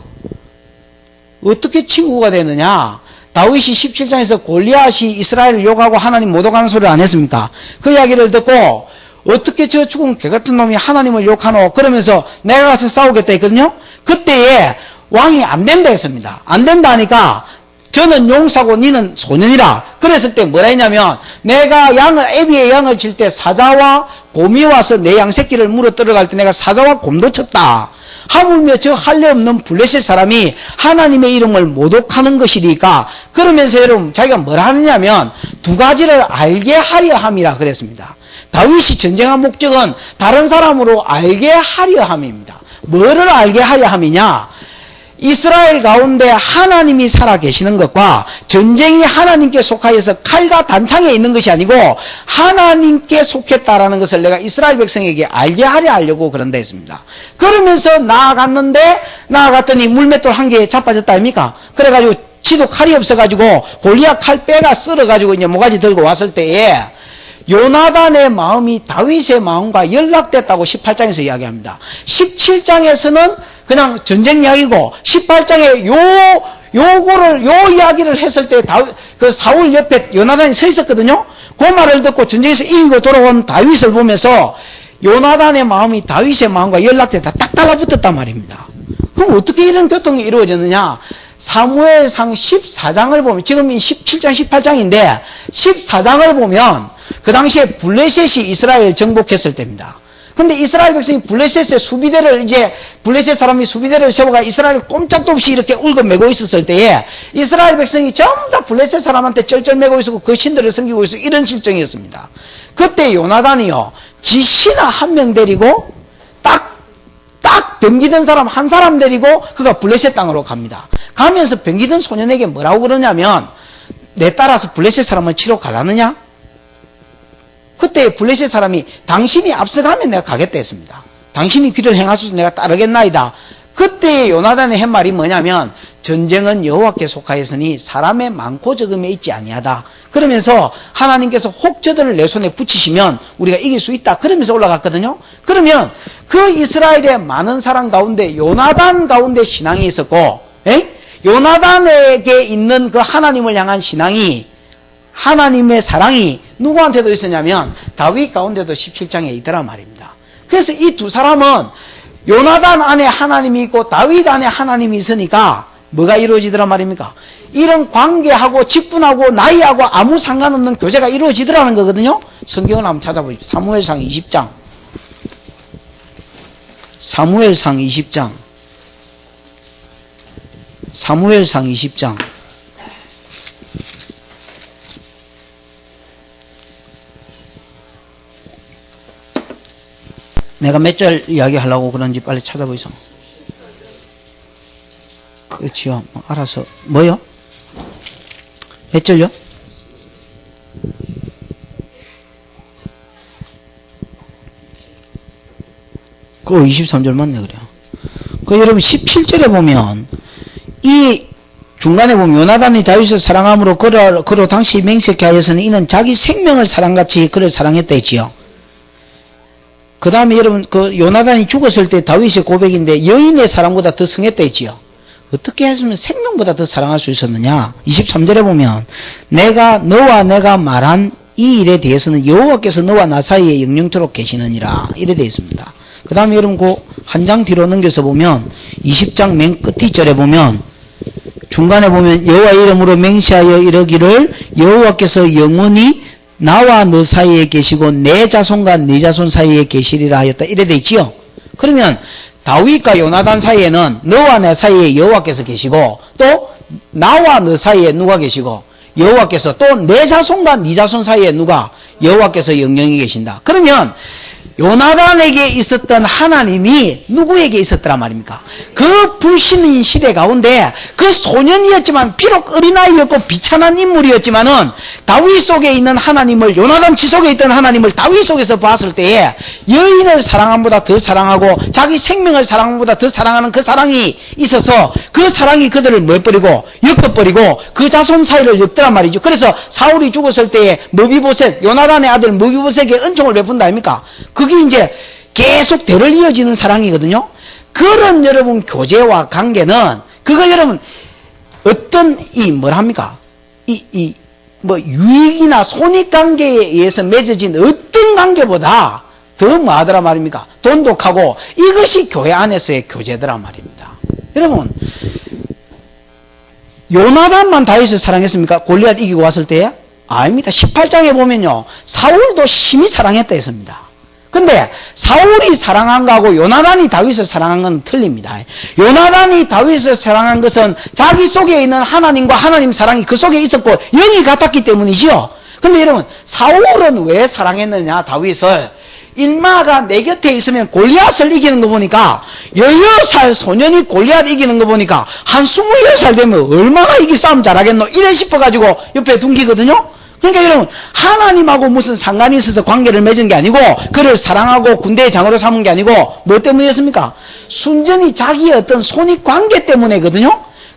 어떻게 친구가 되느냐? 다윗이 17장에서 골리앗이 이스라엘을 욕하고 하나님 못 오가는 소리를 안 했습니까? 그 이야기를 듣고 어떻게 저 죽은 개같은 놈이 하나님을 욕하노? 그러면서 내가 가서 싸우겠다 했거든요. 그때에 왕이 안 된다 했습니다. 안 된다 하니까 저는 용사고 니는 소년이라. 그랬을 때 뭐라 했냐면 내가 애비의 양을 칠 때 사자와 곰이 와서 내 양새끼를 물어 들어갈 때 내가 사자와 곰도 쳤다. 하물며 저 할례 없는 블레셋 사람이 하나님의 이름을 모독하는 것이니까 그러면서 여러분 자기가 뭐라 하느냐면 두 가지를 알게 하려 함이라 그랬습니다. 다윗이 전쟁한 목적은 다른 사람으로 알게 하려 함입니다. 뭐를 알게 하려 함이냐? 이스라엘 가운데 하나님이 살아계시는 것과 전쟁이 하나님께 속하여서 칼과 단창에 있는 것이 아니고 하나님께 속했다라는 것을 내가 이스라엘 백성에게 알게 하려고 그런다 했습니다. 그러면서 나아갔더니 물맷돌 한 개에 자빠졌다 아닙니까? 그래가지고 지도 칼이 없어가지고 골리앗 칼 빼가 쓸어가지고 이제 모가지 들고 왔을 때에 요나단의 마음이 다윗의 마음과 연락됐다고 18장에서 이야기합니다. 17장에서는 그냥 전쟁 이야기고 18장에 요 이야기를 했을 때 그 사울 옆에 요나단이 서 있었거든요. 그 말을 듣고 전쟁에서 이기고 돌아온 다윗을 보면서 요나단의 마음이 다윗의 마음과 연락됐다. 딱 달라붙었단 말입니다. 그럼 어떻게 이런 교통이 이루어졌느냐? 사무엘상 14장을 보면 지금 17장 18장인데 14장을 보면 그 당시에 블레셋이 이스라엘 정복했을 때입니다. 근데 이스라엘 백성이 블레셋의 수비대를 블레셋 사람이 수비대를 세워가 이스라엘 꼼짝도 없이 이렇게 울고매고 있었을 때에 이스라엘 백성이 전부 다 블레셋 사람한테 쩔쩔매고 있었고 그 신들을 섬기고 있었고 이런 실정이었습니다. 그때 요나단이요 지 신하 한 명 데리고 딱 병기든 사람 한 사람 데리고 그가 블레셋 땅으로 갑니다. 가면서 병기든 소년에게 뭐라고 그러냐면 내 따라서 블레셋 사람을 치러 가라느냐? 그때 블레셋 사람이 당신이 앞서가면 내가 가겠다 했습니다. 당신이 길을 행하소서 내가 따르겠나이다. 그때 요나단의 한 말이 뭐냐면 전쟁은 여호와께 속하였으니 사람의 많고 적음에 있지 아니하다. 그러면서 하나님께서 혹 저들을 내 손에 붙이시면 우리가 이길 수 있다. 그러면서 올라갔거든요. 그러면 그 이스라엘의 많은 사람 가운데 요나단 가운데 신앙이 있었고, 요나단에게 있는 그 하나님을 향한 신앙이, 하나님의 사랑이 누구한테도 있었냐면 다윗 가운데도 17장에 있더란 말입니다. 그래서 이 두 사람은 요나단 안에 하나님이 있고 다윗 안에 하나님이 있으니까 뭐가 이루어지더란 말입니까? 이런 관계하고 직분하고 나이하고 아무 상관없는 교제가 이루어지더라는 거거든요. 성경을 한번 찾아보십시오. 사무엘상 20장. 사무엘상 20장. 사무엘상 20장. 내가 몇 절 이야기하려고 그런지 빨리 찾아보이소. 그렇지요. 알아서. 뭐요? 몇 절요? 그 23절 맞네, 그래요. 그 여러분 17절에 보면, 이 중간에 보면 요나단이 다윗을 사랑함으로 그로 당시 맹세케 하여서는 이는 자기 생명을 사랑같이 그를 사랑했다 했지요. 그 다음에 여러분 그 요나단이 죽었을 때 다윗의 고백인데 여인의 사랑보다 더 성했다 했지요. 어떻게 했으면 생명보다 더 사랑할 수 있었느냐. 23절에 보면 내가 너와 내가 말한 이 일에 대해서는 여호와께서 너와 나 사이에 영영토록 계시느니라 이래 되어 있습니다. 그 다음에 여러분 그 한 장 뒤로 넘겨서 보면 20장 맨 끝뒷절에 보면 중간에 보면 여호와 이름으로 맹세하여 이르기를 여호와께서 영원히 나와 너 사이에 계시고 내 자손과 네 자손 사이에 계시리라 하였다 이래 돼 있지요. 그러면 다윗과 요나단 사이에는 너와 내 사이에 여호와께서 계시고 또 나와 너 사이에 누가 계시고 여호와께서 또 내 자손과 네 자손 사이에 누가 여호와께서 영영히 계신다. 그러면 요나단에게 있었던 하나님이 누구에게 있었더란 말입니까? 그 불신인 시대 가운데 그 소년이었지만 비록 어린아이였고 비참한 인물이었지만은 다윗 속에 있는 하나님을 요나단 지속에 있던 하나님을 다윗 속에서 봤을 때에 여인을 사랑함보다 더 사랑하고 자기 생명을 사랑함보다 더 사랑하는 그 사랑이 있어서 그 사랑이 그들을 멸버리고 엮어버리고 그 자손 사이를 엮더란 말이죠. 그래서 사울이 죽었을 때에 머비보셋 요나단의 아들 머비보셋에게 은총을 베푼다 아닙니까? 그게 이제 계속 대를 이어지는 사랑이거든요. 그런 여러분 교제와 관계는 그거 여러분 어떤 뭐랍니까? 뭐 유익이나 손익관계에 의해서 맺어진 어떤 관계보다 더 뭐하더라 말입니까? 돈독하고 이것이 교회 안에서의 교제더란 말입니다. 여러분 요나단만 다윗을 사랑했습니까? 골리앗 이기고 왔을 때에? 아닙니다. 18장에 보면요 사울도 심히 사랑했다 했습니다. 근데 사울이 사랑한 거하고 요나단이 다윗을 사랑한 건 틀립니다. 요나단이 다윗을 사랑한 것은 자기 속에 있는 하나님과 하나님 사랑이 그 속에 있었고 영이 같았기 때문이지요. 근데 여러분 사울은 왜 사랑했느냐 다윗을? 일마가 내 곁에 있으면 골리앗을 이기는 거 보니까 16살 소년이 골리앗 이기는 거 보니까 한 26살 되면 얼마나 이기 싸움 잘하겠노 이래 싶어가지고 옆에 둔기거든요. 그러니까 여러분 하나님하고 무슨 상관이 있어서 관계를 맺은 게 아니고 그를 사랑하고 군대의 장으로 삼은 게 아니고 뭐 때문이었습니까? 순전히 자기의 어떤 손익관계 때문에거든요.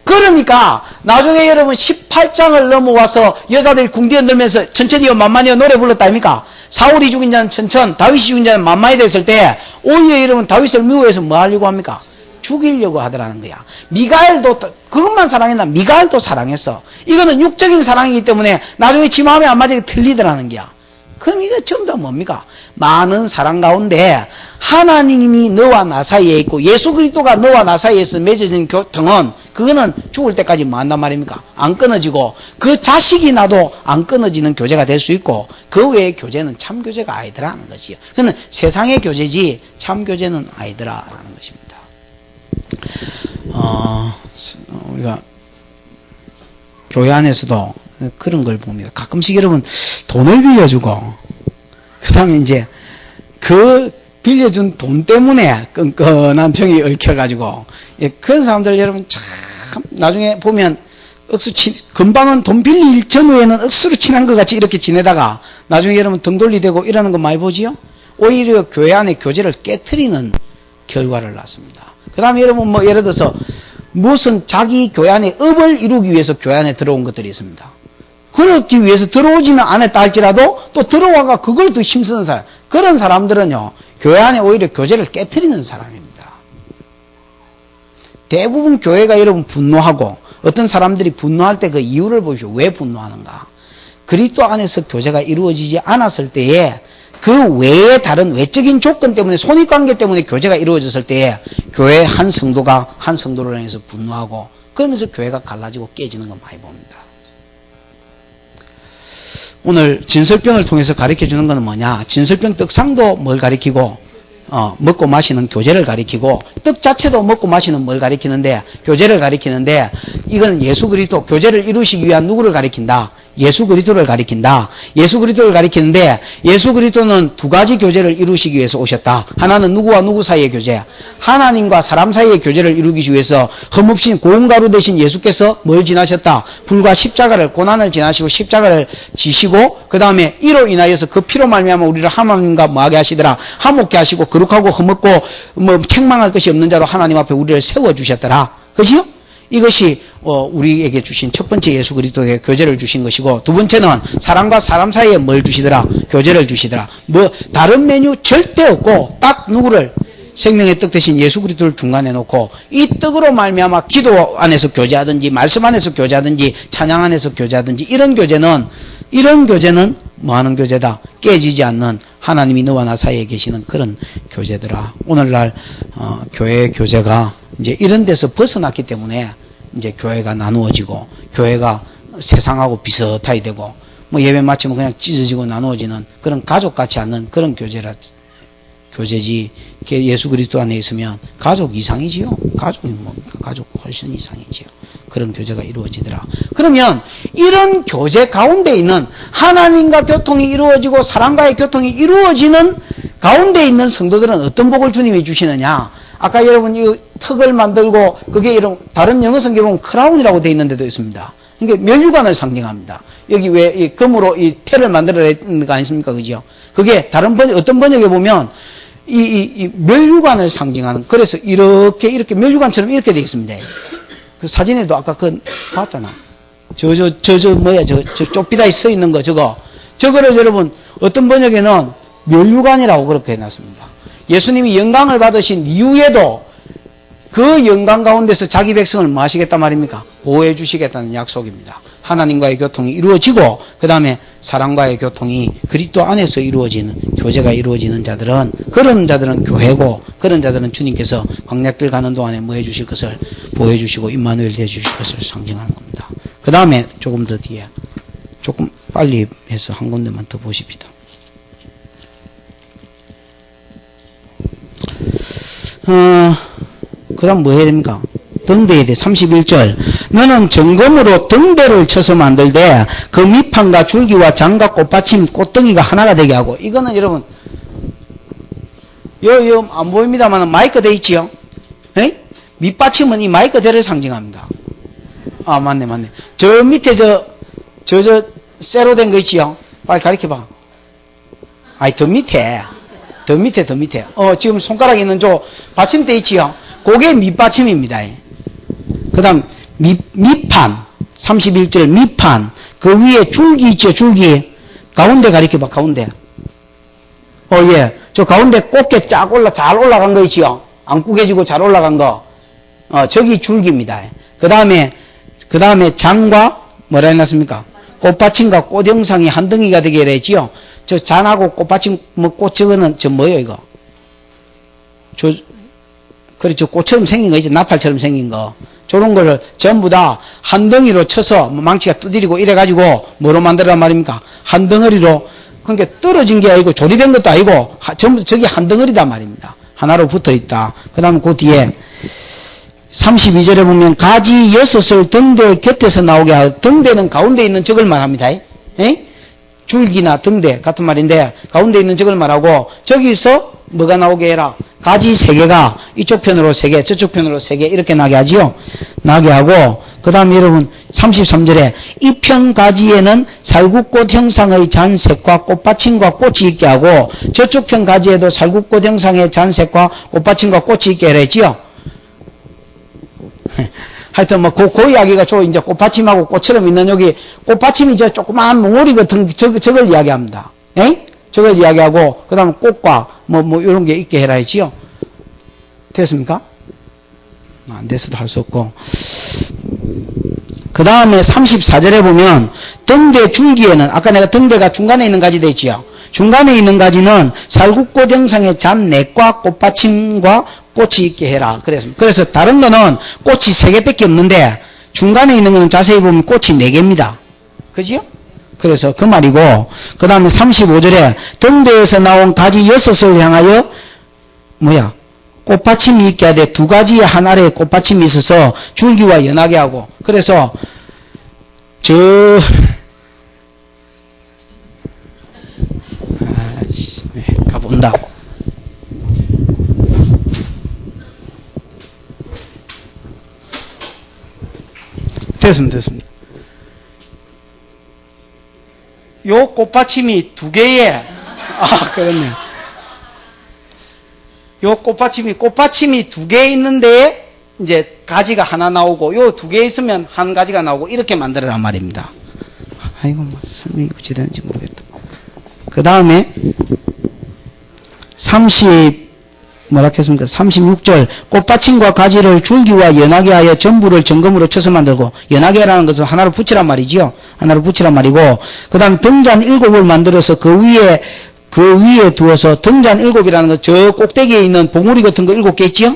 그러니까 나중에 여러분 18장을 넘어와서 여자들이 궁디 흔들면서 천천히요 만만히요 노래 불렀다 아닙니까? 사울이 죽인 자는 천천 다윗이 죽인 자는 만만히 됐을 때 오히려 여러분 다윗을 미워해서 뭐 하려고 합니까? 죽이려고 하더라는 거야. 미가엘도 그것만 사랑했나? 미가엘도 사랑했어. 이거는 육적인 사랑이기 때문에 나중에 지 마음에 안 맞게 틀리더라는 거야. 그럼 이거 전부 다 뭡니까? 많은 사랑 가운데 하나님이 너와 나 사이에 있고 예수 그리스도가 너와 나 사이에서 맺어진 교통은 그거는 죽을 때까지 뭐 한단 말입니까? 안 끊어지고 그 자식이 나도 안 끊어지는 교제가 될 수 있고 그 외의 교제는 참 교제가 아니더라는 것이요. 그는 세상의 교제지 참 교제는 아니더라라는 것입니다. 우리가 교회 안에서도 그런 걸 봅니다. 가끔씩 여러분 돈을 빌려주고 그 다음에 이제 그 빌려준 돈 때문에 끈끈한 정이 얽혀가지고 그런 사람들 여러분 참 나중에 보면 금방은 돈 빌릴 전후에는 억수로 친한 것 같이 이렇게 지내다가 나중에 여러분 등돌리 되고 이러는 거 많이 보지요? 오히려 교회 안에 교제를 깨트리는 결과를 낳습니다. 그 다음에 여러분 뭐 예를 들어서 무슨 자기 교회 안에 업을 이루기 위해서 교회 안에 들어온 것들이 있습니다. 그렇기 위해서 들어오지는 않았다 할지라도 또 들어와가 그걸 더 힘쓰는 사람, 그런 사람들은요 교회 안에 오히려 교제를 깨트리는 사람입니다. 대부분 교회가 여러분 분노하고 어떤 사람들이 분노할 때 그 이유를 보십시오. 왜 분노하는가? 그리스도 안에서 교제가 이루어지지 않았을 때에 그 외에 다른 외적인 조건 때문에, 손익관계 때문에 교제가 이루어졌을 때에 교회 한 성도가 한 성도를 향해서 분노하고 그러면서 교회가 갈라지고 깨지는 거 많이 봅니다. 오늘 진설병을 통해서 가르쳐주는 것은 뭐냐? 진설병 떡상도 뭘 가리키고 먹고 마시는 교제를 가리키고, 떡 자체도 먹고 마시는 뭘 가리키는데 교제를 가리키는데, 이건 예수 그리스도 교제를 이루시기 위한 누구를 가리킨다? 예수 그리스도를 가리킨다. 예수 그리스도를 가리키는데 예수 그리스도는 두 가지 교제를 이루시기 위해서 오셨다. 하나는 누구와 누구 사이의 교제, 하나님과 사람 사이의 교제를 이루기 위해서 흠없이 고운가루 되신 예수께서 뭘 지나셨다? 불과 십자가를, 고난을 지나시고 십자가를 지시고 그 다음에 이로 인하여서 그 피로 말미암아 우리를 하나님과 뭐하게 하시더라? 화목케 하시고 거룩하고 흠없고 뭐 책망할 것이 없는 자로 하나님 앞에 우리를 세워주셨더라. 그죠? 이것이 우리에게 주신 첫 번째 예수 그리스도의 교제를 주신 것이고, 두 번째는 사람과 사람 사이에 뭘 주시더라? 교제를 주시더라. 뭐 다른 메뉴 절대 없고 딱 누구를? 생명의 떡 대신 예수 그리스도를 중간에 놓고 이 떡으로 말미암아 기도 안에서 교제하든지 말씀 안에서 교제하든지 찬양 안에서 교제하든지 이런 교제는 뭐 하는 교제다? 깨지지 않는 하나님이 너와 나 사이에 계시는 그런 교제더라. 오늘날 교회의 교제가 이제 이런 데서 벗어났기 때문에 이제 교회가 나누어지고 교회가 세상하고 비슷하게 되고 뭐 예배 마치면 그냥 찢어지고 나누어지는 그런 가족 같지 않는 그런 교제지. 예수 그리스도 안에 있으면 가족 이상이지요. 가족이 뭡니까? 가족 훨씬 이상이지요. 그런 교제가 이루어지더라. 그러면 이런 교제 가운데 있는 하나님과 교통이 이루어지고 사람과의 교통이 이루어지는 가운데 있는 성도들은 어떤 복을 주님이 주시느냐? 아까 여러분 이 턱을 만들고 그게 이런 다른 영어 성경에 보면 크라운이라고 되어 있는 데도 있습니다. 그러니까 면류관을 상징합니다. 여기 왜 이 금으로 이 태를 만들어낸 거 아니십니까? 그죠? 그게 다른 어떤 번역에 보면 이 면류관을 상징하는, 그래서 이렇게 면류관처럼 이렇게 되어 있습니다. 그 사진에도 아까 그 봤잖아. 저 쪽비다에 서 있는 거 저거를 여러분 어떤 번역에는 면류관이라고 그렇게 해놨습니다. 예수님이 영광을 받으신 이후에도 그 영광 가운데서 자기 백성을 뭐 하시겠단 말입니까? 보호해 주시겠다는 약속입니다. 하나님과의 교통이 이루어지고 그 다음에 사람과의 교통이 그리스도 안에서 이루어지는 교제가 이루어지는 자들은, 그런 자들은 교회고, 그런 자들은 주님께서 광야길 가는 동안에 뭐 해주실 것을 보호해 주시고 임마누엘 해주실 것을 상징하는 겁니다. 그 다음에 조금 더 뒤에 조금 빨리 해서 한 군데만 더 보십시다. 그 다음 뭐 해야 됩니까? 등대에 대해 31절. 너는 정금으로 등대를 쳐서 만들되 그 밑판과 줄기와 장과 꽃받침 꽃등이가 하나가 되게 하고. 이거는 여러분 요 안 보입니다만 마이크 돼 있지요? 에이? 밑받침은 이 마이크 대를 상징합니다. 아 맞네. 저 밑에 저 쇠로 된 거 있지요? 빨리 가르쳐봐. 아이 더 밑에. 지금 손가락에 있는 저 받침대 있지요? 그게 밑받침입니다. 그 다음 밑판 31절 밑판 그 위에 줄기 있죠. 줄기 가운데 가리켜봐. 가운데 예, 저 가운데 꽃게 쫙 잘 올라간 거 있지요. 안 구겨지고 잘 올라간 거 저기 줄기입니다. 그 다음에 장과 뭐라 해놨습니까? 꽃받침과 꽃 형상이 한 덩이가 되게 했지요. 저 잔하고 꽃받침 꽃 저거는 뭐예요 이거? 그렇죠. 꽃처럼 생긴 거 있죠. 나팔처럼 생긴 거. 저런 거를 전부 다 한 덩이로 쳐서 망치가 두드리고 이래가지고 뭐로 만들란 말입니까? 한 덩어리로. 그러니까 떨어진 게 아니고 조리된 것도 아니고 전부 저기 한 덩어리단 말입니다. 하나로 붙어 있다. 그 다음에 그 뒤에 32절에 보면 가지 6을 등대 곁에서 나오게 하고, 등대는 가운데 있는 저걸 말합니다. 줄기나 등대 같은 말인데 가운데 있는 저걸 말하고, 저기서 뭐가 나오게 해라? 가지 3개가 이쪽 편으로 3개 저쪽 편으로 3개 이렇게 나게 하지요. 나게 하고 그 다음에 여러분 33절에 이편 가지에는 살구꽃 형상의 잔색과 꽃받침과 꽃이 있게 하고 저쪽 편 가지에도 살구꽃 형상의 잔색과 꽃받침과 꽃이 있게 하라 했지요. 하여튼 뭐 그 이야기가 이제 꽃받침하고 꽃처럼 있는 여기 꽃받침이 이제 조그마한 몽우리 같은 저걸 이야기합니다. 에? 저걸 이야기하고 그다음에 꽃과 뭐 이런 게 있게 해라 했지요. 됐습니까? 안 돼서도 할 수 없고. 그 다음에 34절에 보면 등대 줄기에는 아까 내가 등대가 중간에 있는 가지 되지요. 중간에 있는 가지는 살구꽃 형상의 잡내과 꽃받침과 꽃이 있게 해라. 그래서 다른 거는 꽃이 3개밖에 없는데 중간에 있는 거는 자세히 보면 꽃이 4개입니다. 그지요? 그래서 그 말이고, 그 다음에 35절에 등대에서 나온 가지 6을 향하여 꽃받침이 있게 하되 2가지의 한 아래에 꽃받침이 있어서 줄기와 연하게 하고. 그래서 가본다. 됐습니다. 요 꽃받침이 2개에, 그렇네. 요 꽃받침이 2개 있는데, 이제 가지가 하나 나오고, 요 2개 있으면 한 가지가 나오고, 이렇게 만들어란 말입니다. 아이고, 뭐, 설명이 어찌 되는지 모르겠다. 그 다음에, 36절, 꽃받침과 가지를 줄기와 연하게 하여 전부를 정금으로 쳐서 만들고, 연하게라는 것은 하나로 붙이란 말이지요. 하나로 붙이란 말이고, 그 다음에 등잔 7을 만들어서 그 위에 두어서 등잔 7이라는 거, 저 꼭대기에 있는 봉우리 같은 거 7개 있지요?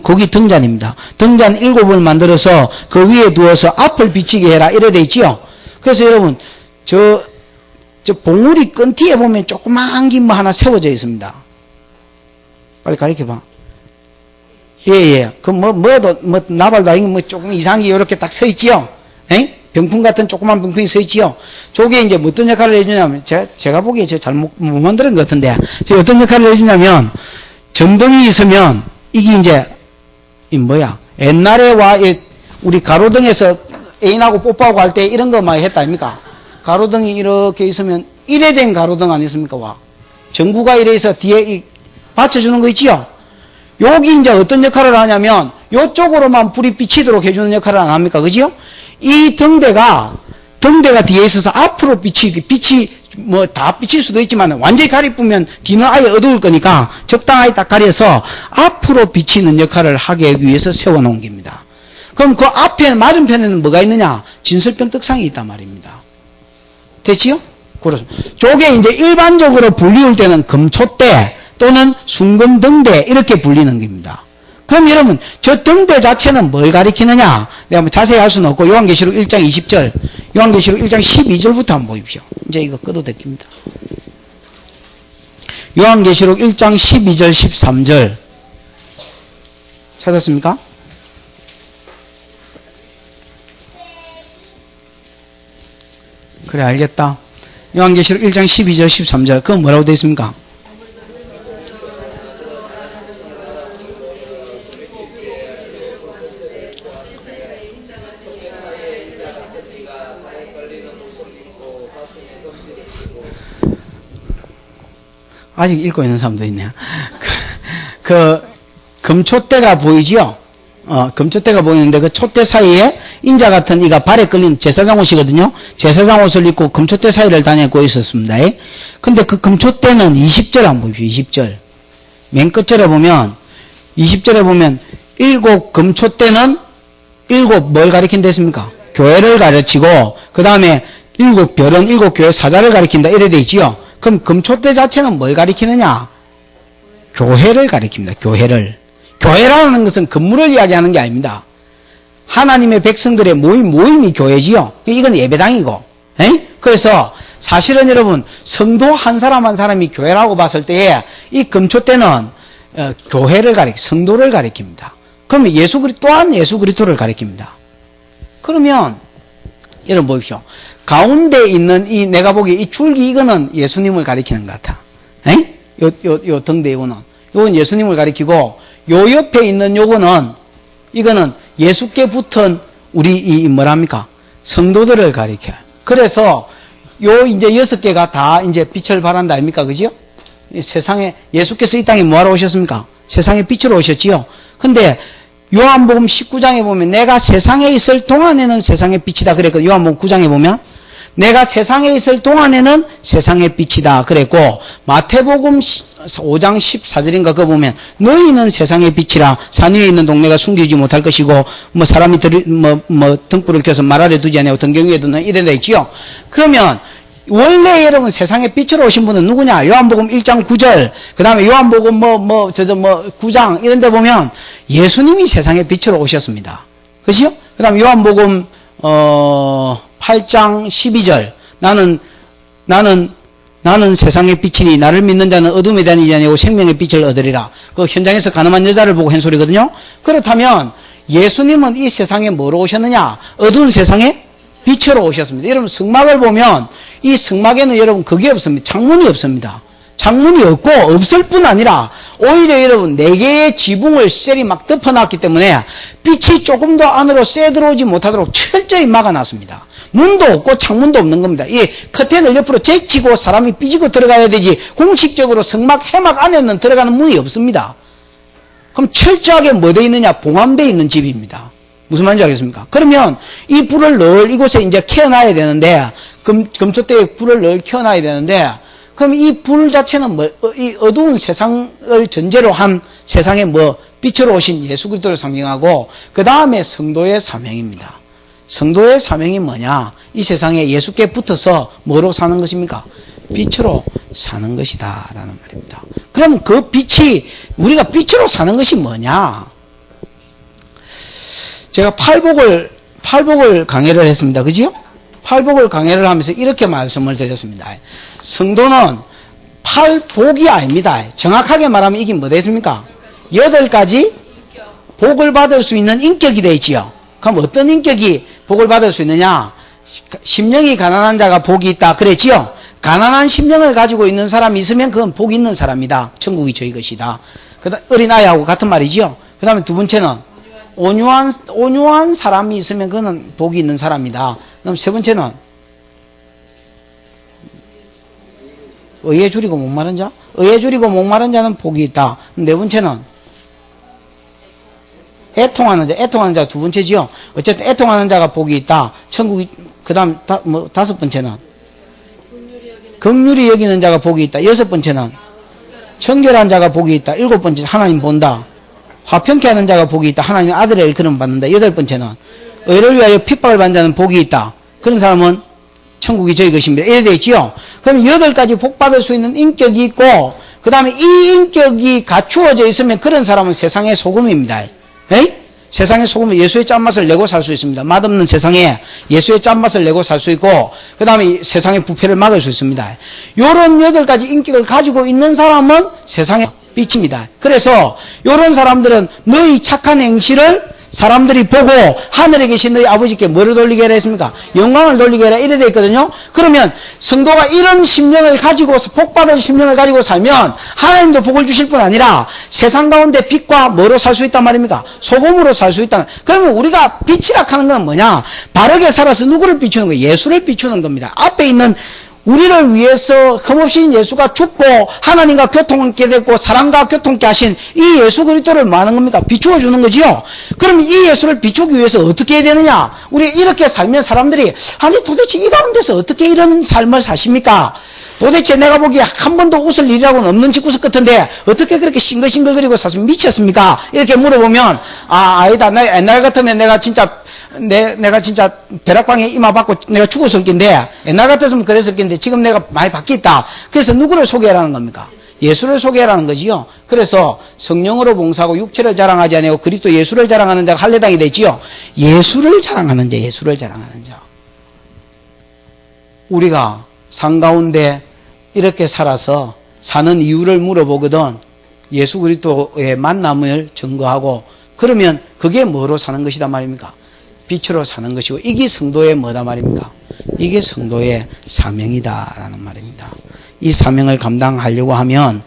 거기 등잔입니다. 등잔 7을 만들어서 그 위에 두어서 앞을 비치게 해라. 이래 돼 있지요? 그래서 여러분, 저 봉우리 끈티에 보면 조그마한 게 뭐 하나 세워져 있습니다. 빨리 가르쳐봐. 예. 나발도 아니고 조금 이상한 게 이렇게 딱 서 있지요? 병풍 같은 조그만 병풍이 서 있지요? 저게 이제 어떤 역할을 해주냐면, 제가 보기에 저 잘못 못 만드는 것 같은데, 어떤 역할을 해주냐면, 전등이 있으면, 이게 이제, 옛날에 우리 가로등에서 애인하고 뽀뽀하고 할 때 이런 거 많이 했다 아닙니까? 가로등이 이렇게 있으면 이래 된 가로등 아니습니까? 전구가 이래서 뒤에 받쳐주는 거 있지요? 여기 이제 어떤 역할을 하냐면 요쪽으로만 불이 비치도록 해주는 역할을 안 합니까? 그지요? 이 등대가 뒤에 있어서 앞으로 빛이 다 비칠 수도 있지만 완전히 가리쁘면 뒤는 아예 어두울 거니까 적당하게 딱 가려서 앞으로 비치는 역할을 하기 위해서 세워놓은 겁니다. 그럼 그 앞에 맞은편에는 뭐가 있느냐? 진설병 떡상이 있단 말입니다. 됐지요? 그렇습니다. 저게 이제 일반적으로 불리울 때는 금초대 또는 순금등대 이렇게 불리는 겁니다. 그럼 여러분, 저 등대 자체는 뭘 가리키느냐? 내가 뭐 자세히 할 수는 없고, 요한계시록 1장 20절, 요한계시록 1장 12절부터 한번 보십시오. 이제 이거 끄도 됩니다. 요한계시록 1장 12절, 13절. 찾았습니까? 그래, 알겠다. 요한계시록 1장 12절, 13절. 그건 뭐라고 되어 있습니까? 아직 읽고 있는 사람도 있네요. 금촛대가 보이지요? 금촛대가 보이는데 그 촛대 사이에 인자 같은 이가 발에 끌린 제사장 옷이거든요. 제사장 옷을 입고 금촛대 사이를 다니고 있었습니다. 근데 그 금촛대는 20절 한번 보십시오. 20절. 맨 끝절에 보면 20절에 보면 7 금촛대는 7 뭘 가리킨다 했습니까? 교회를 가르치고 그 다음에 7 별은 7 교회 사자를 가리킨다 이래 돼 있지요. 그럼 금촛대 자체는 뭘 가리키느냐? 교회를 가리킵니다. 교회를. 교회라는 것은 건물을 이야기하는 게 아닙니다. 하나님의 백성들의 모임이 교회지요. 이건 예배당이고. 그래서 사실은 여러분 성도 한 사람 한 사람이 교회라고 봤을 때에 이 금촛대는 교회를 성도를 가리킵니다. 그러면 또한 예수 그리스도를 가리킵니다. 그러면 여러분 보십시오. 가운데 있는 내가 보기에 이 줄기 이거는 예수님을 가리키는 것 같아. 요 등대 이거는 예수님을 가리키고 요 옆에 있는 이거는 예수께 붙은 우리 뭐랍니까? 성도들을 가리켜요. 그래서 이제 6개가 다 이제 빛을 발한다 아닙니까? 그죠? 세상에 예수께서 이 땅에 뭐하러 오셨습니까? 세상에 빛으로 오셨지요. 근데 요한복음 19장에 보면 내가 세상에 있을 동안에는 세상의 빛이다 그랬거든요. 요한복음 9장에 보면 내가 세상에 있을 동안에는 세상의 빛이다 그랬고, 마태복음 5장 14절인가 그거 보면 너희는 세상의 빛이라 산 위에 있는 동네가 숨기지 못할 것이고 뭐 사람이 등불을 켜서 말 아래 두지 아니하고 등경 위에 두는 이래 돼 있지요. 그러면 원래 여러분 세상에 빛으로 오신 분은 누구냐? 요한복음 1장 9절, 그 다음에 요한복음 9장 이런 데 보면 예수님이 세상에 빛으로 오셨습니다. 그렇죠? 그 다음에 요한복음 8장 12절, 나는 세상의 빛이니 나를 믿는 자는 어둠에 다니지 아니하고 생명의 빛을 얻으리라. 그 현장에서 가늠한 여자를 보고 한 소리거든요. 그렇다면 예수님은 이 세상에 뭐로 오셨느냐? 어두운 세상에 빛으로 오셨습니다. 여러분 성막을 보면 이 성막에는 여러분 그게 없습니다. 창문이 없습니다. 창문이 없고 없을 뿐 아니라 오히려 여러분 4개의 지붕을 셀이 막 덮어놨기 때문에 빛이 조금 더 안으로 새 들어오지 못하도록 철저히 막아놨습니다. 문도 없고 창문도 없는 겁니다. 이 커튼을 옆으로 제치고 사람이 삐지고 들어가야 되지 공식적으로 성막 해막 안에는 들어가는 문이 없습니다. 그럼 철저하게 뭐 돼 있느냐? 봉함되어 있는 집입니다. 무슨 말인지 알겠습니까? 그러면 이 불을 늘 이곳에 이제 켜놔야 되는데, 금초대에 불을 늘 켜놔야 되는데, 그럼 이 불 자체는 이 어두운 세상을 전제로 한 세상에 빛으로 오신 예수 그리스도를 상징하고, 그 다음에 성도의 사명입니다. 성도의 사명이 뭐냐? 이 세상에 예수께 붙어서 뭐로 사는 것입니까? 빛으로 사는 것이다 라는 말입니다. 그럼 그 빛이, 우리가 빛으로 사는 것이 뭐냐? 제가 팔복을 강의를 했습니다. 그지요? 팔복을 강의를 하면서 이렇게 말씀을 드렸습니다. 성도는 팔복이 아닙니다. 정확하게 말하면 이게 뭐 되겠습니까? 8가지 복을 받을 수 있는 인격이 되어 있지요. 그럼 어떤 인격이 복을 받을 수 있느냐? 심령이 가난한 자가 복이 있다 그랬지요. 가난한 심령을 가지고 있는 사람이 있으면 그건 복이 있는 사람이다. 천국이 저희 것이다. 그다음 어린아이하고 같은 말이지요. 그 다음에 두 번째는 온유한 사람이 있으면 그는 복이 있는 사람이다. 그럼 세 번째는 의에 줄이고 목마른 자? 의에 줄이고 목마른 자는 복이 있다. 네 번째는 애통하는 자. 애통하는 자가 두 번째지요. 어쨌든 애통하는 자가 복이 있다. 천국이, 그 다음 다섯 번째는 긍휼히 여기는 자가 복이 있다. 여섯 번째는 청결한 자가 복이 있다. 일곱 번째 하나님 본다. 화평케 하는 자가 복이 있다. 하나님의 아들의 일컬음 받는다. 여덟 번째는 의를 위하여 핍박을 받는 자는 복이 있다. 그런 사람은 천국이 저희 것입니다. 이래 되어 있지요. 그럼 8가지 복 받을 수 있는 인격이 있고, 그 다음에 이 인격이 갖추어져 있으면 그런 사람은 세상의 소금입니다. 에이? 세상의 소금은 예수의 짠맛을 내고 살 수 있습니다. 맛없는 세상에 예수의 짠맛을 내고 살 수 있고, 그 다음에 세상의 부패를 막을 수 있습니다. 요런 8가지 인격을 가지고 있는 사람은 세상의 빛입니다. 그래서 요런 사람들은 너희 착한 행실을 사람들이 보고 하늘에 계신 너희 아버지께 뭐를 돌리게 하라 했습니까? 영광을 돌리게 하라 이래 돼 있거든요. 그러면 성도가 이런 심령을 가지고 복받을 심령을 가지고 살면 하나님도 복을 주실 뿐 아니라 세상 가운데 빛과 뭐로 살 수 있단 말입니까? 소금으로 살 수 있다. 그러면 우리가 빛이라 하는 건 뭐냐? 바르게 살아서 누구를 비추는 거예요? 예수를 비추는 겁니다. 앞에 있는 우리를 위해서 흠없이 예수가 죽고 하나님과 교통하게 됐고 사람과 교통케 하신 이 예수 그리스도를 뭐 하는 겁니까? 비추어 주는 거지요. 그럼 이 예수를 비추기 위해서 어떻게 해야 되느냐? 우리 이렇게 살면 사람들이 아니 도대체 이 가운데서 어떻게 이런 삶을 사십니까? 도대체 내가 보기에 한 번도 웃을 일이라고는 없는 집구석 같은데 어떻게 그렇게 싱글싱글거리고 사시면 미쳤습니까? 이렇게 물어보면 아니다. 옛날 같으면 내가 진짜 벼락방에 이마받고 내가 죽었을 낀데 옛날 같았으면 그랬을 낀데 지금 내가 많이 바뀌었다. 그래서 누구를 소개하라는 겁니까? 예수를 소개하라는 거지요. 그래서 성령으로 봉사하고 육체를 자랑하지 아니하고 그리스도 예수를 자랑하는 자가 할례당이 되지요. 예수를 자랑하는 자, 예수를 자랑하는 자. 우리가 산 가운데 이렇게 살아서 사는 이유를 물어보거든 예수 그리스도의 만남을 증거하고 그러면 그게 뭐로 사는 것이다 말입니까? 빛으로 사는 것이고 이게 성도의 뭐다 말입니까? 이게 성도의 사명이다라는 말입니다. 이 사명을 감당하려고 하면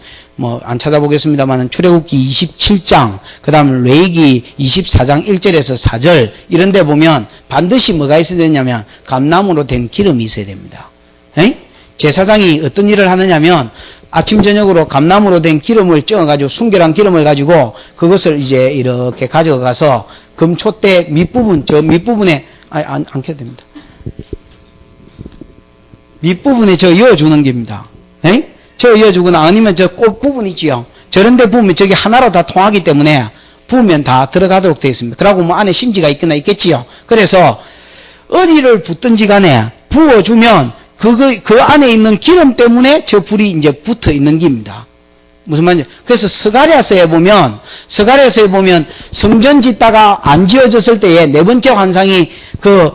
안 찾아보겠습니다만 출애굽기 27장 그 다음 레위기 24장 1절에서 4절 이런 데 보면 반드시 뭐가 있어야 되냐면 감나무로 된 기름이 있어야 됩니다. 에이? 제사장이 어떤 일을 하느냐면 아침 저녁으로 감나무로 된 기름을 쪄가지고 순결한 기름을 가지고 그것을 이제 이렇게 가져가서 금촛대 밑부분, 저 밑부분에 안 켜도 됩니다. 밑부분에 저 이어주는 겁니다. 에? 저 이어주거나 아니면 저 꽃 부분 있지요. 저런 데 부으면 저기 하나로 다 통하기 때문에 부으면 다 들어가도록 되어 있습니다. 그러고 뭐 안에 심지가 있거나 있겠지요. 그래서 어디를 붓든지 간에 부어주면 그 안에 있는 기름 때문에 저 불이 이제 붙어 있는 겁니다. 무슨 말인지. 그래서 스가랴서에 보면 성전 짓다가 안 지어졌을 때에 네 번째 환상이 그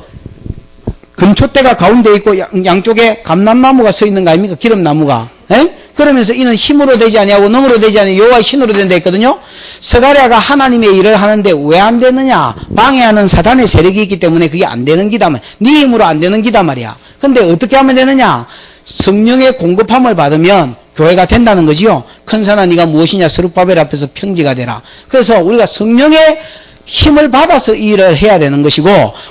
금촛대가 가운데 있고 양쪽에 감람나무가 서 있는 거 아닙니까? 기름나무가. 에? 그러면서 이는 힘으로 되지 아니하고 능으로 되지 아니하고 여호와의 신으로 된다 했거든요. 스가랴가 하나님의 일을 하는데 왜 안 되느냐? 방해하는 사단의 세력이 있기 때문에 그게 안 되는 기다 말이야. 네 힘으로 안 되는 기다 말이야. 근데 어떻게 하면 되느냐? 성령의 공급함을 받으면 교회가 된다는 거지요. 큰 산아 네가 무엇이냐? 스룹바벨 앞에서 평지가 되라. 그래서 우리가 성령의 힘을 받아서 일을 해야 되는 것이고,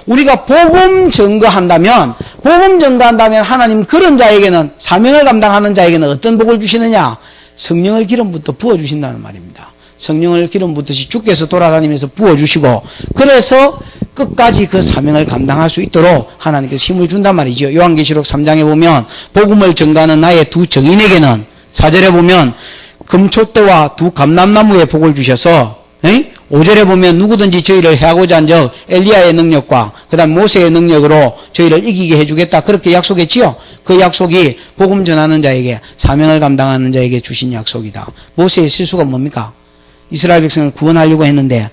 우리가 복음 증거한다면 하나님 그런 자에게는, 사명을 감당하는 자에게는 어떤 복을 주시느냐? 성령을 기름부터 부어주신다는 말입니다. 성령을 기름 붓듯이 주께서 돌아다니면서 부어주시고, 그래서 끝까지 그 사명을 감당할 수 있도록 하나님께서 힘을 준단 말이죠. 요한계시록 3장에 보면 복음을 증거하는 나의 두 증인에게는, 4절에 보면 금촛대와 두 감람나무의 복을 주셔서, 5절에 보면 누구든지 저희를 해하고자 한 적 엘리야의 능력과 그 다음 모세의 능력으로 저희를 이기게 해주겠다. 그렇게 약속했지요. 그 약속이 복음 전하는 자에게, 사명을 감당하는 자에게 주신 약속이다. 모세의 실수가 뭡니까? 이스라엘 백성을 구원하려고 했는데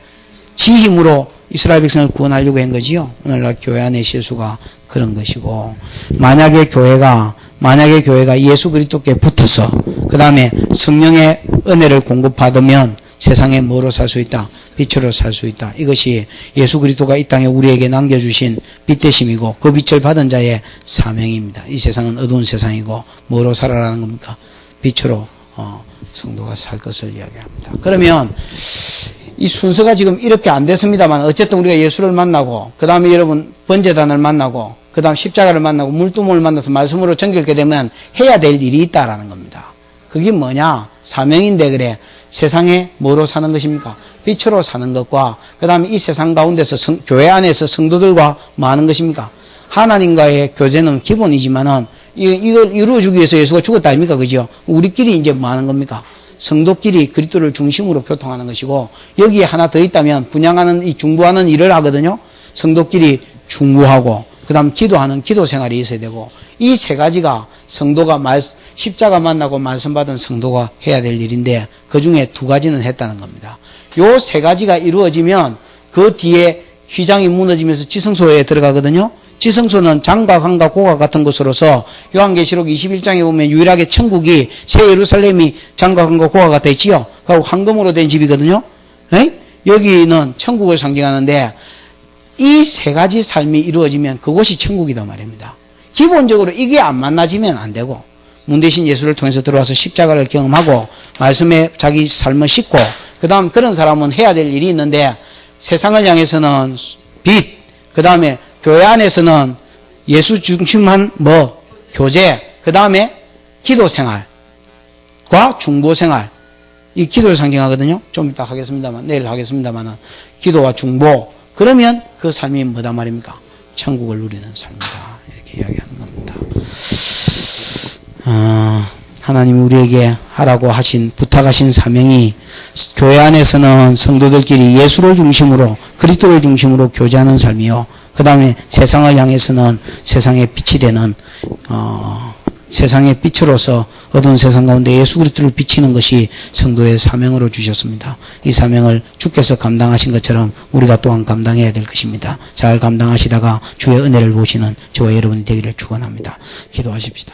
지 힘으로 이스라엘 백성을 구원하려고 한 거지요. 오늘날 교회 안의 실수가 그런 것이고, 만약에 교회가 예수 그리스도께 붙어서 그 다음에 성령의 은혜를 공급받으면 세상에 뭐로 살 수 있다? 빛으로 살 수 있다. 이것이 예수 그리스도가 이 땅에 우리에게 남겨주신 빛대심이고 그 빛을 받은 자의 사명입니다. 이 세상은 어두운 세상이고 뭐로 살아라는 겁니까? 빛으로 성도가 살 것을 이야기합니다. 그러면 이 순서가 지금 이렇게 안 됐습니다만 어쨌든 우리가 예수를 만나고 그 다음에 여러분 번제단을 만나고 그 다음 십자가를 만나고 물두멍을 만나서 말씀으로 정결게 되면 해야 될 일이 있다라는 겁니다. 그게 뭐냐? 사명인데 그래. 세상에 뭐로 사는 것입니까? 빛으로 사는 것과 그 다음에 이 세상 가운데서 교회 안에서 성도들과 뭐 하는 것입니까? 하나님과의 교제는 기본이지만은 이걸 이루어주기 위해서 예수가 죽었다 아닙니까? 그죠? 우리끼리 이제 뭐 하는 겁니까? 성도끼리 그리스도를 중심으로 교통하는 것이고, 여기에 하나 더 있다면 분양하는 이 중보하는 일을 하거든요. 성도끼리 중보하고 그 다음 기도하는 기도 생활이 있어야 되고, 이 세 가지가 성도가 십자가 만나고 말씀 받은 성도가 해야 될 일인데 그 중에 두 가지는 했다는 겁니다. 요 세 가지가 이루어지면 그 뒤에 휘장이 무너지면서 지성소에 들어가거든요. 지성소는 장과 관과 고가 같은 것으로서 요한계시록 21장에 보면 유일하게 천국이 새 예루살렘이 장과 관과 고가 같아 있지요. 그리고 황금으로 된 집이거든요. 에이? 여기는 천국을 상징하는데 이 세 가지 삶이 이루어지면 그것이 천국이다 말입니다. 기본적으로 이게 안 만나지면 안 되고, 문대신 예수를 통해서 들어와서 십자가를 경험하고 말씀에 자기 삶을 싣고 그 다음 그런 사람은 해야 될 일이 있는데, 세상을 향해서는 빛, 그 다음에 교회 안에서는 예수 중심한 교제, 그 다음에 기도 생활과 중보 생활, 이 기도를 상징하거든요. 좀 이따 하겠습니다만, 내일 하겠습니다만은 기도와 중보, 그러면 그 삶이 뭐다 말입니까? 천국을 누리는 삶이다. 이렇게 이야기하는 겁니다. 하나님이 우리에게 하라고 하신, 부탁하신 사명이 교회 안에서는 성도들끼리 예수를 중심으로, 그리스도를 중심으로 교제하는 삶이요. 그 다음에 세상을 향해서는 세상의 빛이 되는, 세상의 빛으로서 어두운 세상 가운데 예수 그리스도를 비치는 것이 성도의 사명으로 주셨습니다. 이 사명을 주께서 감당하신 것처럼 우리가 또한 감당해야 될 것입니다. 잘 감당하시다가 주의 은혜를 보시는 저와 여러분이 되기를 축원합니다. 기도하십시다.